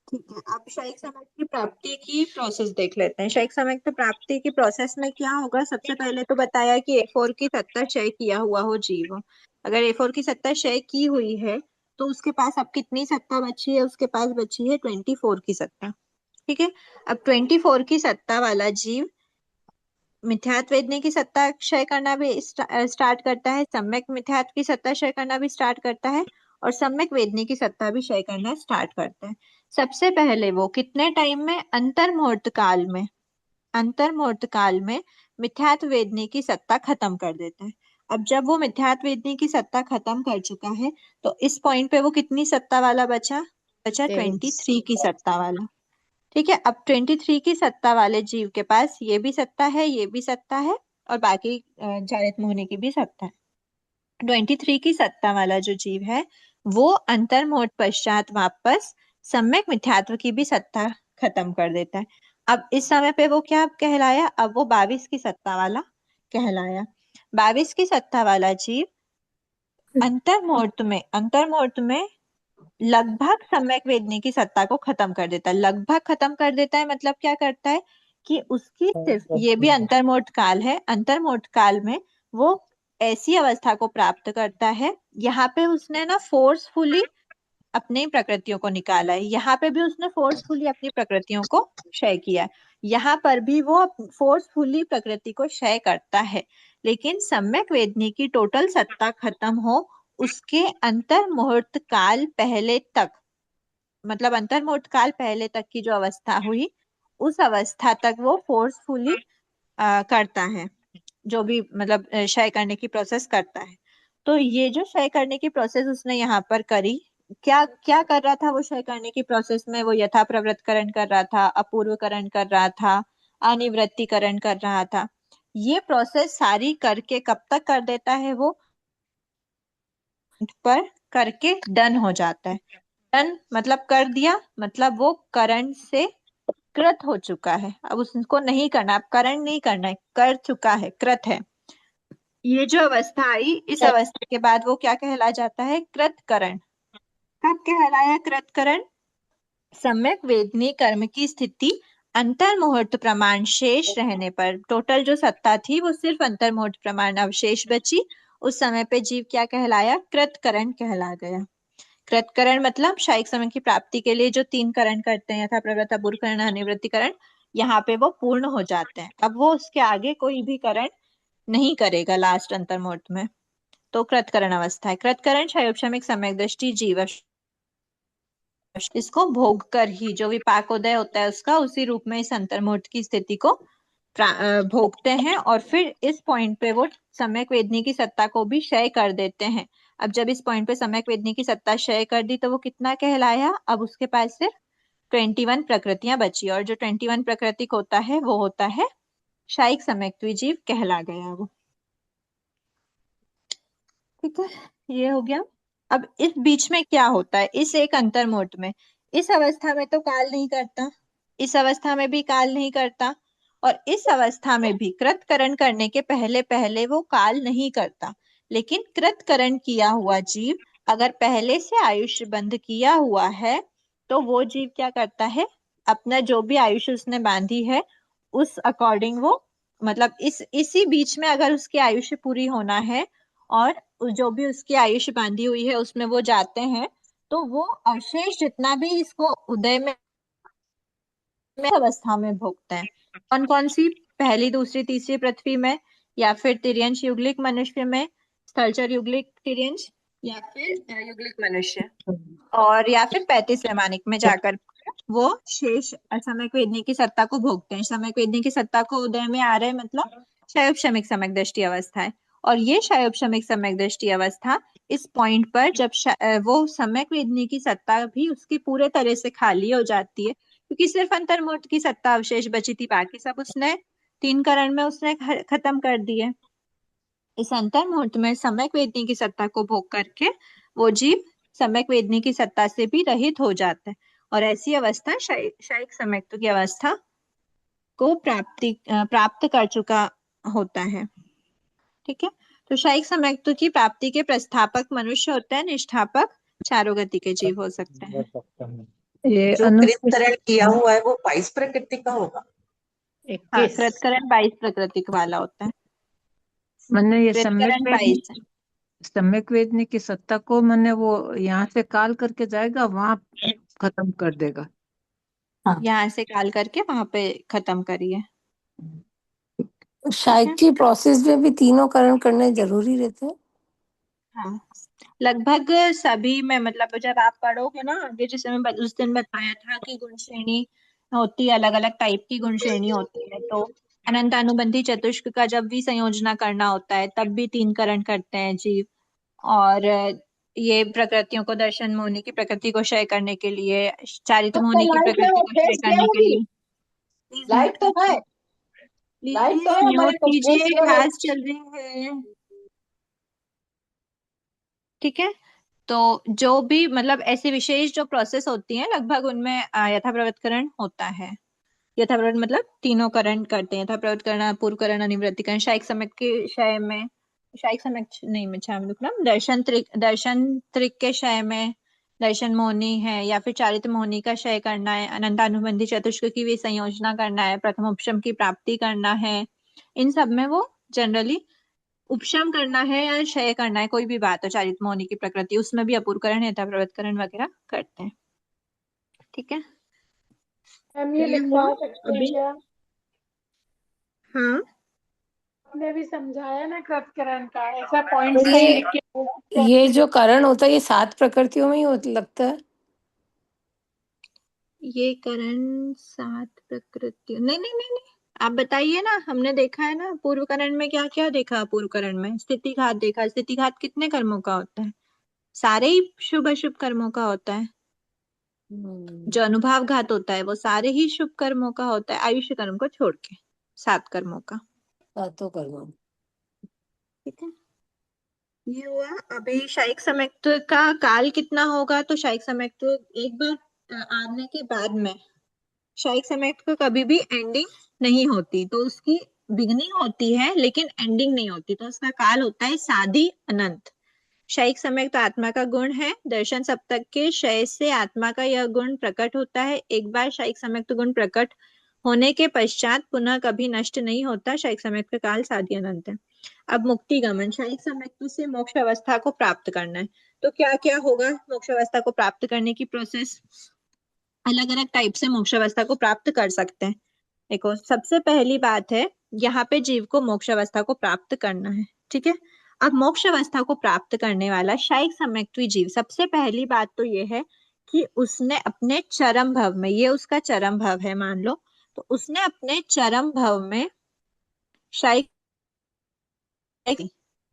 ठीक है, अब शायिक सम्यक की प्राप्ति की प्रोसेस देख लेते हैं। शायिक सम्यक की प्राप्ति की प्रोसेस में क्या होगा? सबसे पहले तो बताया कि A4 की सत्ता क्षय किया हुआ हो जीव। अगर A4 की सत्ता क्षय की हुई है तो उसके पास अब कितनी सत्ता बची है? उसके पास बची है 24 की सत्ता। ठीक है, अब 24 की सत्ता वाला जीव मिथ्यात्व वेदने की सत्ता क्षय करना भी स्टार्ट करता है, सम्यक मिथ्यात्व की सत्ता क्षय करना भी स्टार्ट करता है, और सम्यक वेदने की सत्ता भी क्षय करना स्टार्ट करता है। सबसे पहले वो कितने टाइम में? अंतर्मुहूर्त काल में, अंतर्मुहूर्त काल में मिथ्यात्व वेदने की सत्ता खत्म कर देता है। अब जब वो मिथ्यात्व वेदने की सत्ता खत्म कर चुका है तो इस पॉइंट पे वो कितनी सत्ता वाला बचा? 23 की सत्ता वाला। ठीक है, अब 23 की सत्ता वाले जीव के पास ये भी सत्ता है, ये भी सत्ता है, और बाकी जायत मोहने की भी सत्ता है। 23 की सत्ता वाला जो जीव है वो अंतर्मुहूर्त पश्चात वापस सम्यक मिथ्यात्व की भी सत्ता खत्म कर देता है। अब इस समय पे वो क्या कहलाया? अब वो 22 की सत्ता वाला कहलाया। 22 की सत्ता वाला जीव अंतर्मुहूर्त में लगभग सम्यक वेदने की सत्ता को खत्म कर देता है। लगभग खत्म कर देता है मतलब क्या करता है कि उसकी सिर्फ, ये भी अंतर्मुहूर्त काल है, अंतर्मुहूर्त काल में वो ऐसी अवस्था को प्राप्त करता है, यहाँ पे उसने ना फोर्सफुली अपनी प्रकृतियों को निकाला है, यहाँ पे भी उसने फोर्सफुली अपनी प्रकृतियों को क्षय किया है, यहाँ पर भी वो फोर्सफुली प्रकृति को क्षय करता है। लेकिन सम्यक वेदनी की टोटल सत्ता खत्म हो उसके अंतर मुहूर्त काल पहले तक, मतलब अंतर मुहूर्त काल पहले तक की जो अवस्था हुई उस अवस्था तक वो फोर्सफुली करता है, जो भी मतलब क्षय करने की प्रोसेस करता है। तो ये जो क्षय करने की प्रोसेस उसने यहाँ पर करी, क्या क्या कर रहा था वो क्षय करने की प्रोसेस में? वो यथा प्रवृत्तकरण कर रहा था, अपूर्वकरण कर रहा था, अनिवृत्तिकरण कर रहा था। ये प्रोसेस सारी करके कब तक कर देता है वो? पर करके डन हो जाता है। डन मतलब कर दिया, मतलब वो करण से कृत हो चुका है, अब उसको नहीं करना, अब करण नहीं करना है, कर चुका है, कृत है। ये जो अवस्था आई, इस अवस्था के बाद वो क्या कहला जाता है? कृतकरण। कब कहलाया कृतकरण? सम्यक वेदनी कर्म की स्थिति अंतर मुहूर्त प्रमाण शेष रहने पर, टोटल जो सत्ता थी वो सिर्फ अंतर मुहूर्त प्रमाण अवशेष बची, उस समय पे जीव क्या कहलाया? कृतकरण कहला गया। कृतकरण मतलब शायिक समय की प्राप्ति के लिए जो 3 करण करते हैं, यथा प्रवृत्त, अपूर्वकरण, अनिवृत्तिकरण, यहाँ पे वो पूर्ण हो जाते हैं। अब वो उसके आगे कोई भी करण नहीं करेगा लास्ट अंतर मुहूर्त में, तो कृतकरण अवस्था है। कृतकरण क्षयोपशमिक सम्यक दृष्टि जीव इसको भोग कर ही, जो विपाकोदय होता है उसका, उसी रूप में इस अंतर्मुहूर्त की स्थिति को भोगते हैं, और फिर इस पॉइंट पे वो सम्यक वेदनी की सत्ता को भी क्षय कर देते हैं। अब जब इस पॉइंट पे सम्यक वेदनी की सत्ता क्षय कर दी तो वो कितना कहलाया? अब उसके पास सिर्फ 21 प्रकृतियां बची, और जो 21 प्रकृतिक होता है वो होता है शायिक सम्यक द्विजीव कहला गया वो। ठीक है, ये हो गया। अब इस बीच में क्या होता है इस एक अंतर मुहूर्त में? इस अवस्था में तो काल नहीं करता, इस अवस्था में भी काल नहीं करता, और इस अवस्था में भी कृतकरण करने के पहले पहले वो काल नहीं करता। लेकिन कृतकरण किया हुआ जीव अगर पहले से आयुष्य बंध किया हुआ है तो वो जीव क्या करता है? अपना जो भी आयुष्य उसने बांधी है उस अकॉर्डिंग वो, मतलब इसी बीच में अगर उसकी आयुष्य पूरी होना है और जो भी उसकी आयुष्य बांधी हुई है उसमें वो जाते हैं, तो वो अवशेष जितना भी इसको उदय में अवस्था में भोगते हैं। कौन कौन सी? पहली, दूसरी, तीसरी पृथ्वी में, या फिर तिर्यंश युगलिक मनुष्य में, स्थलचर युगलिक तिर्यंश, या फिर युगलिक मनुष्य, और या फिर 35 वैमानिक में जाकर वो शेष असमयक वेदनी की सत्ता को भोगते हैं। समयक वेदनी की सत्ता को उदय में आ रहे मतलब क्षयोपशमिक सम्यक दृष्टि अवस्था है, और ये क्षयोपशमिक सम्यक दृष्टि अवस्था इस पॉइंट पर जब वो सम्यक वेदनी की सत्ता भी उसकी पूरे तरह से खाली हो जाती है, क्योंकि सिर्फ अंतर्मुहूर्त की सत्ता अवशेष बची थी, बाकी सब उसने 3 करण में उसने खत्म कर दिए। इस अंतर मुहूर्त में सम्यक वेदनी की सत्ता को भोग करके वो जीव सम्यक वेदनी की सत्ता से भी रहित हो जाता है, और ऐसी अवस्था शायिक सम्यक्त्व की अवस्था को प्राप्त कर चुका होता है। ठीक है, तो शायिक सम्यक्त्व की प्राप्ति के प्रस्थापक मनुष्य होते हैं, निष्ठापक चारों गति के जीव हो सकते हैं। ये जो कृतकरण किया हुआ है वो 22 प्रकृति का होगा। हाँ, कृतकरण 22 प्रकृति वाला होता है। मैंने ये कृतकरण 22 है। सम्यक वेदनी की सत्ता को मैंने वो यहाँ से काल करके जाएगा, वहां खत्म कर देगा। यहाँ से काल करके वहां पे खत्म करिए। शायद की प्रोसेस में भी तीनों करण करने जरूरी रहते हैं। हाँ, लगभग सभी में, मतलब जब आप पढ़ोगे ना आगे, जैसे मैं उस दिन बताया था कि गुण श्रेणी होती है, अलग अलग टाइप की गुण श्रेणी होती है, तो अनंत अनुबंधी चतुष्क का जब भी संयोजना करना होता है तब भी 3 करण करते हैं जीव, और ये प्रकृतियों को, दर्शन मोहिनी की प्रकृति को क्षय करने के लिए, चारित्र मोहिनी की प्रकृति को क्षय करने के लिए। लाइट तो है, लाइट तो है प्लीज हमारे म्यूट को कीजिए, फेस क्लास चल रही है। ठीक है, तो जो भी मतलब ऐसी विशेष जो प्रोसेस होती है लगभग उनमें यथा प्रवृत्तकरण होता है। यथा प्रवृत्त मतलब तीनों करण करते हैं, यथा प्रवृत्तकरण, पूर्वकरण, अनिवृत्तिकरण। शायिक समय के क्षय में, शायिक समय नहीं, मैं छाम लिखना, दर्शन त्रिक के क्षय में दर्शन मोहिनी है, या फिर चारित्र मोहिनी का क्षय करना है, अनंतानुबंधी चतुष्क की भी संयोजना करना है, प्रथम उपशम की प्राप्ति करना है, इन सब में वो जनरली उपशम करना है या क्षय करना है, कोई भी बात हो, चारित्र मोहिनी की प्रकृति, उसमें भी अपूर्वकरण, यथा प्रवृत्तकरण वगैरह करते हैं। ठीक है, हम ये क्लियर लिखवा हुआ सकते हैं अभी? क्या? हाँ, आपने भी समझाया ना कृतकरण का, ऐसा पॉइंट तो सही लिख के ये जो करण होता है ये 7 प्रकृतियों में ही लगता है। ये करण 7 प्रकृति, नहीं नहीं नहीं नहीं, आप बताइए ना, हमने देखा है ना पूर्व करण में क्या क्या देखा। पूर्व करण में स्थिति घात देखा। स्थिति घात कितने कर्मों का होता है? सारे ही शुभ अशुभ कर्मों का होता है। जो अनुभाव घात होता है वो सारे ही शुभ कर्मों का होता है, आयुष्य कर्म को छोड़ के 7 कर्मों का। 7 कर्मों। ठीक है, ये हुआ। अभी शायिक समयत्व का काल कितना होगा? तो शायिक समयत्व एक बार आने के बाद में शायिक समयत्व का कभी भी एंडिंग नहीं होती, तो उसकी बिगनिंग होती है लेकिन एंडिंग नहीं होती, तो उसका काल होता है साधी अनंत। शायिक समयत्व आत्मा का गुण है। दर्शन सप्तक के क्षय से आत्मा का यह गुण प्रकट होता है। एक बार शायिक समयत्व गुण प्रकट होने के पश्चात पुनः कभी नष्ट नहीं होता। शायिक समयत्व का काल साधी अनंत है। अब मुक्ति गमन, शायिक समयत्व से मोक्ष अवस्था को प्राप्त करना है, तो क्या क्या होगा मोक्ष अवस्था को प्राप्त करने की प्रोसेस? अलग अलग टाइप से मोक्ष अवस्था को प्राप्त कर सकते हैं। देखो, सबसे पहली बात है यहाँ पे जीव को मोक्ष अवस्था को प्राप्त करना है। ठीक है, अब मोक्ष अवस्था को प्राप्त करने वाला शायिक समयत्वी जीव, सबसे पहली बात तो ये है कि उसने अपने चरम भव में, ये उसका चरम भव है मान लो, तो उसने अपने चरम भव में शायिक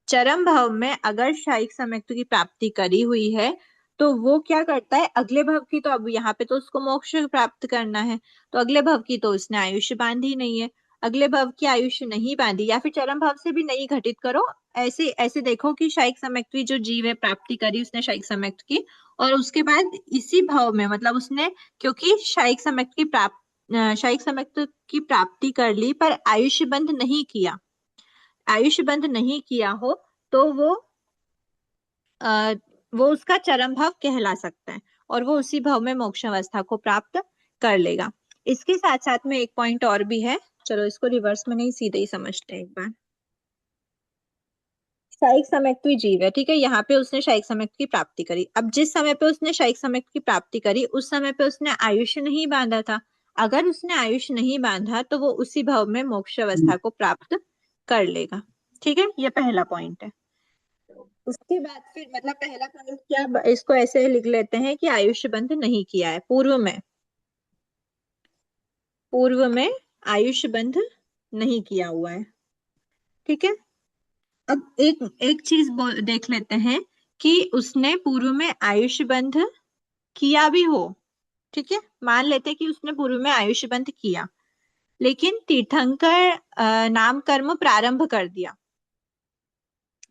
चरम भव में अगर शायिक समयत्व की प्राप्ति करी हुई है तो वो क्या करता है, अगले भव की, तो अब यहाँ पे तो उसको मोक्ष प्राप्त करना है, तो अगले भव की तो उसने आयुष्य बांधी नहीं है। अगले भव की आयुष्य नहीं बांधी, या फिर चरम भव से भी नहीं घटित करो, ऐसे ऐसे देखो कि शायिक समयत्वी जो जीव है प्राप्ति करी उसने शायिक समयत्व की, और उसके बाद इसी भव में, मतलब उसने क्योंकि शायिक समयत्व की प्राप्ति कर ली पर आयुष्य बंध नहीं किया, आयुष्य बंध नहीं किया हो तो वो उसका चरम भाव कहला सकता है और वो उसी भाव में मोक्ष अवस्था को प्राप्त कर लेगा। इसके साथ साथ में एक पॉइंट और भी है, चलो इसको रिवर्स में नहीं सीधे ही समझते हैं एक बार। शायिक समयत्वी जीव है, ठीक है, यहाँ पे उसने शायिक समयत्व की प्राप्ति करी। अब जिस समय पे उसने शायिक समयत्व की प्राप्ति करी उस समय पे उसने आयुष्य नहीं बांधा था। अगर उसने आयुष्य नहीं बांधा तो वो उसी भाव में मोक्ष अवस्था को प्राप्त कर लेगा। ठीक है, ये पहला पॉइंट है। उसके बाद फिर मतलब पहला पॉइंट क्या, इसको ऐसे लिख लेते हैं कि आयुष्य बंध नहीं किया है पूर्व में आयुष्य बंध नहीं किया हुआ है। ठीक है, अब एक एक चीज देख लेते हैं कि उसने पूर्व में आयुष्य बंध किया भी हो। ठीक है, मान लेते हैं कि उसने पूर्व में आयुष्य बंध किया लेकिन तीर्थंकर नाम कर्म प्रारंभ कर दिया,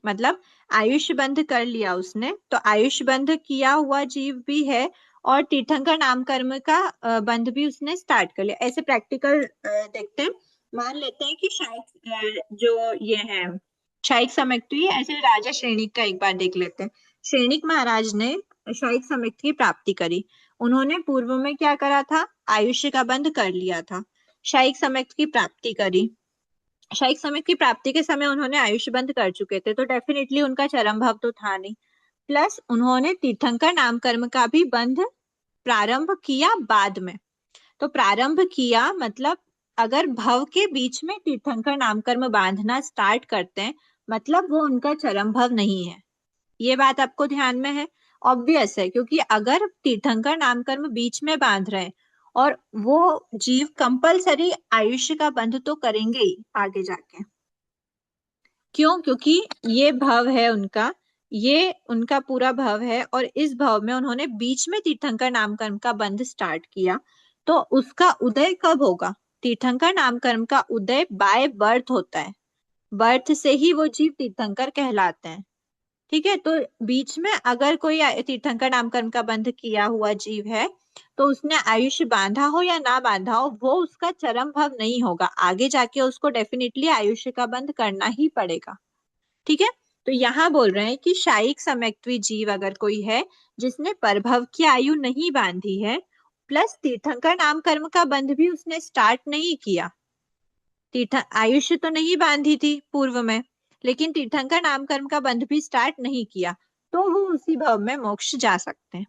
मतलब आयुष्य बंध कर लिया उसने, तो आयुष्य बंध किया हुआ जीव भी है और तीर्थंकर नाम कर्म का बंध भी उसने स्टार्ट कर लिया। ऐसे प्रैक्टिकल देखते हैं, मान लेते हैं कि शायद जो ये है शायिक समयत्वी, ऐसे राजा श्रेणिक का एक बार देख लेते हैं। श्रेणिक महाराज ने शायिक समयत्व की प्राप्ति करी, उन्होंने पूर्व में क्या करा था, आयुष्य का बंध कर लिया था, शायिक समयत्व की प्राप्ति करी। शायिक समयत्व की प्राप्ति के समय उन्होंने आयुष्य बंध कर चुके थे, तो डेफिनेटली उनका चरम भाव तो था नहीं, प्लस उन्होंने तीर्थंकर नाम कर्म का भी बंध प्रारंभ किया बाद में। तो प्रारंभ किया मतलब अगर भव के बीच में तीर्थंकर नाम कर्म बांधना स्टार्ट करते हैं मतलब वो उनका चरम भव नहीं है। ये बात आपको ध्यान में है, ऑब्वियस है, क्योंकि अगर तीर्थंकर नाम कर्म बीच में बांध रहे हैं और वो जीव कंपलसरी आयुष्य का बंध तो करेंगे ही आगे जाके। क्यों? क्योंकि ये भव है उनका, ये उनका पूरा भव है और इस भव में उन्होंने बीच में तीर्थंकर नाम कर्म का बंध स्टार्ट किया, तो उसका उदय कब होगा? तीर्थंकर नाम कर्म का उदय बाय बर्थ होता है, बर्थ से ही वो जीव तीर्थंकर कहलाते हैं। ठीक है, तो बीच में अगर कोई तीर्थंकर नाम कर्म का बंध किया हुआ जीव है तो उसने आयुष्य बांधा हो या ना बांधा हो वो उसका चरम भव नहीं होगा, आगे जाके उसको डेफिनेटली आयुष्य का बंध करना ही पड़ेगा। ठीक है, तो यहाँ बोल रहे हैं कि शायिक समयत्वी जीव अगर कोई है जिसने परभव की आयु नहीं बांधी है प्लस तीर्थंकर नाम कर्म का बंध भी उसने स्टार्ट नहीं किया, आयुष्य तो नहीं बांधी थी पूर्व में लेकिन तीर्थंकर नाम कर्म का बंध भी स्टार्ट नहीं किया, तो वो उसी भव में मोक्ष जा सकते हैं।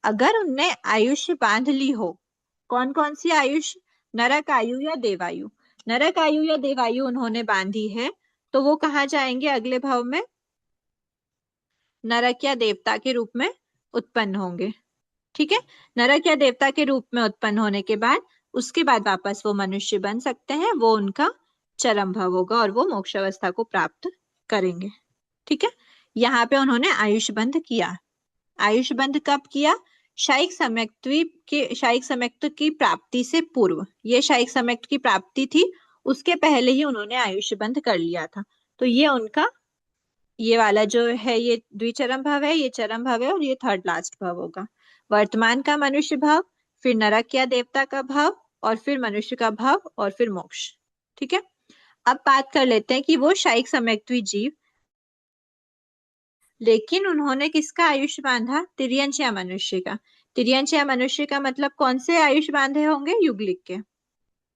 अगर उनने आयुष्य बांध ली हो, कौन कौन सी आयुष्य, नरक आयु या देवायु, नरक आयु या देवायु उन्होंने बांधी है तो वो कहाँ जाएंगे अगले भाव में? नरक या देवता के रूप में उत्पन्न होंगे। ठीक है, नरक या देवता के रूप में उत्पन्न होने के बाद उसके बाद वापस वो मनुष्य बन सकते हैं, वो उनका चरम भाव होगा और वो मोक्ष अवस्था को प्राप्त करेंगे। ठीक है, यहाँ पे उन्होंने आयुष बंध किया। आयुष बंध कब किया? शायिक सम्यक्त्व की प्राप्ति से पूर्व। ये शायिक सम्यक्त्व की प्राप्ति थी, उसके पहले ही उन्होंने आयुष बंध कर लिया था। तो ये उनका, ये वाला जो है ये द्विचरम भाव है, ये चरम भाव है और ये थर्ड लास्ट भाव होगा। वर्तमान का मनुष्य भाव, फिर नरक या देवता का भाव और फिर मनुष्य का भाव और फिर मोक्ष। ठीक है, अब बात कर लेते हैं कि वो शायिक सम्यक्त्वी जीव, लेकिन उन्होंने किसका आयुष बांधा? तिर्यंच या मनुष्य का। तिर्यंच या मनुष्य का मतलब कौन से आयुष बांधे होंगे? युगलिक के।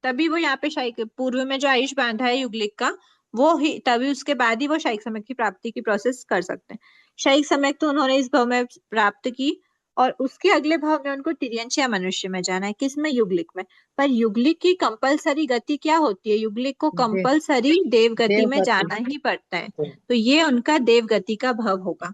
तभी वो यहाँ पे शायिक, पूर्व में जो आयुष बांधा है युगलिक का, वो ही तभी उसके बाद ही वो शायिक सम्यक की प्राप्ति की प्रोसेस कर सकते हैं। शायिक सम्यक तो उन्होंने इस भाव में प्राप्त की और उसके अगले भाव में उनको तिर्यंच या मनुष्य में जाना है। किसमें? युगलिक में। पर युगलिक की कंपलसरी गति क्या होती है? युगलिक को कंपलसरी देव गति में जाना ही पड़ता है, तो ये उनका देव गति का भाव होगा।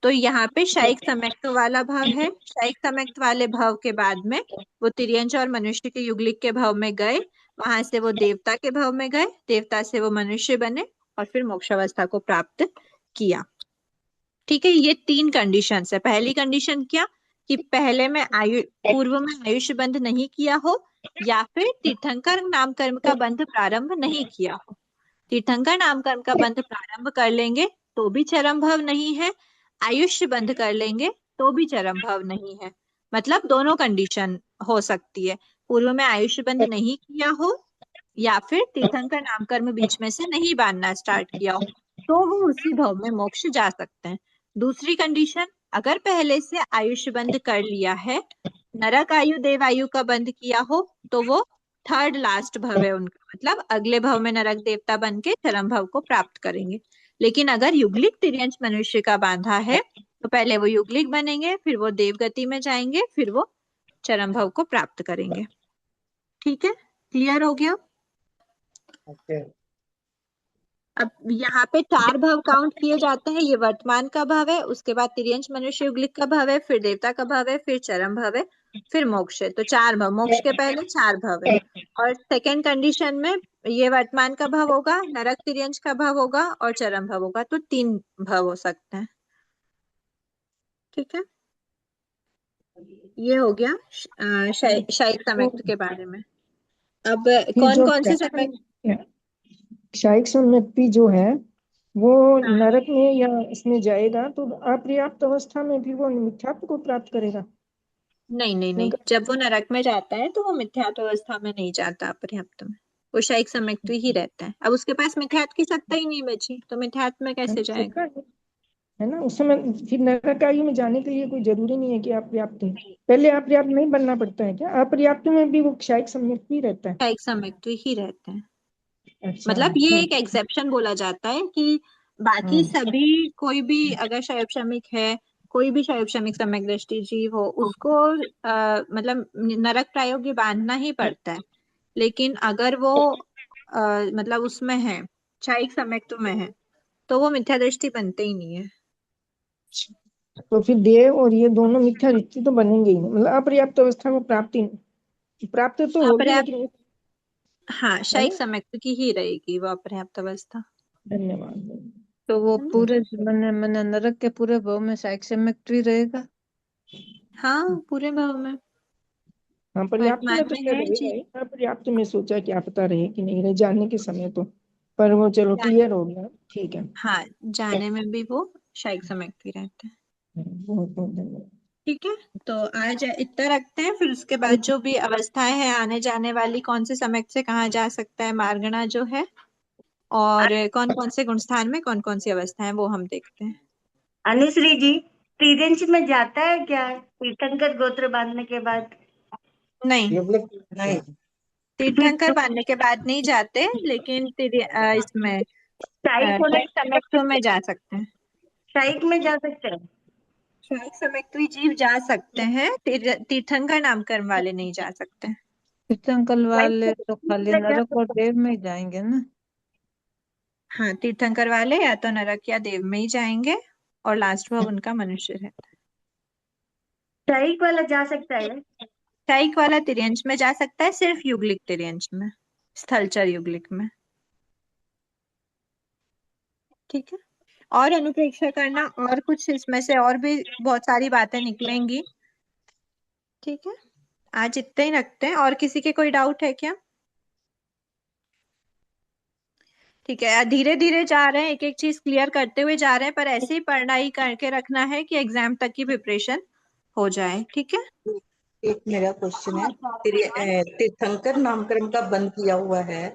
तो यहाँ पे शायिक सम्यक्त्व वाला भाव है। शायिक सम्यक्त्व वाले भाव के बाद में वो तिर्यंच और मनुष्य के युगलिक के भाव में गए, वहां से वो देवता के भाव में गए, देवता से वो मनुष्य बने और फिर मोक्षावस्था को प्राप्त किया। ठीक है, ये 3 कंडीशंस है। पहली कंडीशन क्या? कि पहले में पूर्व में आयुष बंध नहीं किया हो या फिर तीर्थंकर नाम कर्म का बंध प्रारंभ नहीं किया हो। तीर्थंकर नाम कर्म का बंध प्रारंभ कर लेंगे तो भी चरम भाव नहीं है, आयुष्य बंध कर लेंगे तो भी चरम भाव नहीं है। मतलब दोनों कंडीशन हो सकती है, पूर्व में आयुष्य बंध नहीं किया हो या फिर तीर्थंकर नाम कर्म बीच में से नहीं बांधना स्टार्ट किया हो, तो वो उसी भाव में मोक्ष जा सकते हैं। दूसरी कंडीशन, अगर पहले से आयुष्य बंध कर लिया है, नरक आयु देव आयु का बंध किया हो, तो वो थर्ड लास्ट भाव है उनका, मतलब अगले भाव में नरक देवता बन के चरम भाव को प्राप्त करेंगे। लेकिन अगर युगलिक तिर्यंच मनुष्य का बांधा है तो पहले वो युगलिक बनेंगे, फिर वो देव गति में जाएंगे, फिर वो चरम भाव को प्राप्त करेंगे। ठीक है, क्लियर हो गया? अब यहाँ पे 4 भाव काउंट किए जाते हैं। ये वर्तमान का भाव है, उसके बाद तिर्यंच मनुष्य युगलिक का भाव है, फिर देवता का भाव है, फिर चरम भाव है, फिर मोक्ष है। तो 4 भाव, मोक्ष के पहले 4 भाव है। और सेकेंड कंडीशन में ये वर्तमान का भाव होगा, नरक तिर्यंच का भाव होगा और चरम भाव होगा, तो 3 भाव हो सकते हैं। ठीक है, ये हो गया शायिक सम्यक्त्व के बारे में। अब कौन कौन से सम्यक्त्व? शायिक सम्यक्ति जो है वो नरक में या इसमें जाएगा तो अपर्याप्त अवस्था में भी वो मिथ्यात्व को प्राप्त करेगा? नहीं नहीं नहीं, जब वो नरक में जाता है तो वो मिथ्यात्व अवस्था में नहीं जाता, अपर्याप्त में, वो शायिक सम्यक्त्व ही रहता है। अब उसके पास मिथ्यात्व की सत्ता ही नहीं बची, तो मिथ्यात्व में कैसे जाएगा? है ना, उस समय फिर नरक आयु में जाने के लिए कोई जरूरी नहीं है कि आप पर्याप्त है, पहले आप पर्याप्त नहीं बनना पड़ता है क्या? अपर्याप्त में भी वो शायिक सम्यक्त्व ही रहता है? शायिक सम्यक्त्व ही रहते हैं। अच्छा, मतलब ये एक एक्सेप्शन बोला जाता है कि बाकी सभी, कोई भी अगर शैव शमिक है, कोई भी शैव शमिक सम्यक दृष्टि जीव हो, उसको मतलब नरक प्रायोग्य बांधना ही पड़ता है। लेकिन अगर वो मतलब उसमें है, शायिक सम्यक्त्व में है, तो वो मिथ्या दृष्टि बनते ही नहीं है। तो फिर देव और ये दोनों मिथ्या दृष्टि तो बनेंगे ही नहीं, मतलब अपर्याप्त अवस्था में प्राप्त तो होगी, अपर्याप्त, लेकिन हाँ, शायिक सम्यक्त्व की ही रहेगी वो अपर्याप्त अवस्था। धन्यवाद। तो वो पूरे मैंने नरक के पूरे भाव में शायिक सम्यक्त्व ही रहेगा? हाँ, पूरे भाव में। हाँ, पर्याप्त में वर्तमान तो में खैर है जी। रहेगा ही, पर्याप्त में सोचा क्या पता रहे कि नहीं रहे जाने के समय तो, पर वो चलो क्लियर हो गया, ठीक है। हाँ, जाने में भी वो शायिक सम्यक्त्व रहते हैं। बहुत बहुत धन्यवाद। ठीक है, तो आज इतना रखते हैं, फिर उसके बाद जो भी अवस्थाएं हैं आने जाने वाली, कौन से सम्यक्त्व से कहाँ जा सकता है मार्गणा जो है, और कौन कौन से गुण स्थान में कौन कौन सी अवस्थाएं, वो हम देखते हैं। अनुश्री जी, तिर्यंच में जाता है क्या तीर्थंकर गोत्र बांधने के बाद? नहीं, तीर्थंकर बांधने के बाद नहीं जाते, लेकिन इसमें शायिक सम्यक्त्व में जा सकते हैं। शायिक में जा सकते हैं? शायिक सम्यक्त्व जीव जा सकते हैं, तीर्थंकर नामकर्म वाले नहीं जा सकते। तीर्थंकर वाले तो खाली नरक और देव में ही जाएंगे ना? हाँ, तीर्थंकर वाले या तो नरक या देव में ही जाएंगे और लास्ट में उनका मनुष्य रहता है। शाइक वाला जा सकता है? शाइक वाला तिर्यंच में जा सकता है, सिर्फ युगलिक तिर्यंच में, स्थलचर युगलिक में। ठीक है, और अनुप्रेक्षा करना, और कुछ इसमें से और भी बहुत सारी बातें निकलेंगी। ठीक है, आज इतने ही रखते हैं। और किसी के कोई डाउट है क्या? ठीक है, धीरे धीरे जा रहे हैं, एक एक चीज क्लियर करते हुए जा रहे हैं, पर ऐसे ही पढ़ाई करके रखना है कि एग्जाम तक की प्रिपरेशन हो जाए। ठीक है, एक मेरा क्वेश्चन है, तीर्थंकर नामकरण का बंद किया हुआ है,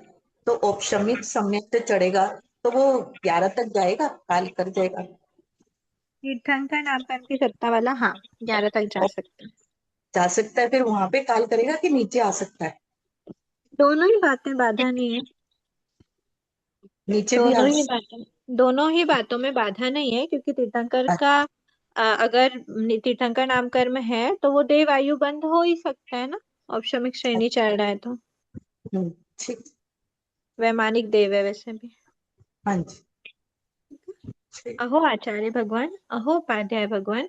तो औपशमिक सम्यक से चढ़ेगा तो वो 11 तक जाएगा, काल कर जाएगा? तीर्थंकर नामकरण की सत्ता वाला, हाँ, 11 तक जा सकते हैं। जा सकता है, फिर वहां पे काल करेगा कि नीचे आ सकता है? दोनों ही बातें, बाधा नहीं है। नीचे भी आ दोनों ही बातों में बाधा नहीं है, क्योंकि तीर्थंकर का अगर तीर्थंकर नामकर्म है तो वो देव आयु बंद हो ही सकता है ना, औपशमिक श्रेणी चल रहा है तो। ठीक, वैमानिक देव है वैसे भी। हाँ जी। अहो आचार्य भगवान, अहो उपाध्याय भगवान,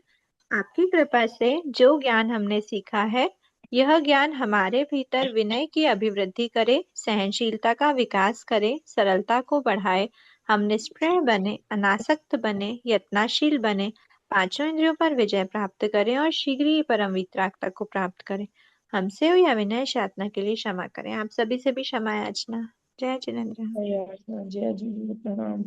आपकी कृपा से जो ज्ञान हमने सीखा है, यह ज्ञान हमारे भीतर विनय की अभिवृद्धि करे, सहनशीलता का विकास करे, सरलता को बढ़ाए, हम निष्प्रिय बने, अनासक्त बने, यत्नशील बने, पांचों इंद्रियों पर विजय प्राप्त करें और शीघ्र ही परम वितरागता को प्राप्त करें। हमसे हुई अविनय यातना के लिए क्षमा करें। आप सभी से भी क्षमा याचना। जय जिनेन्द्र। जय जी प्रणाम।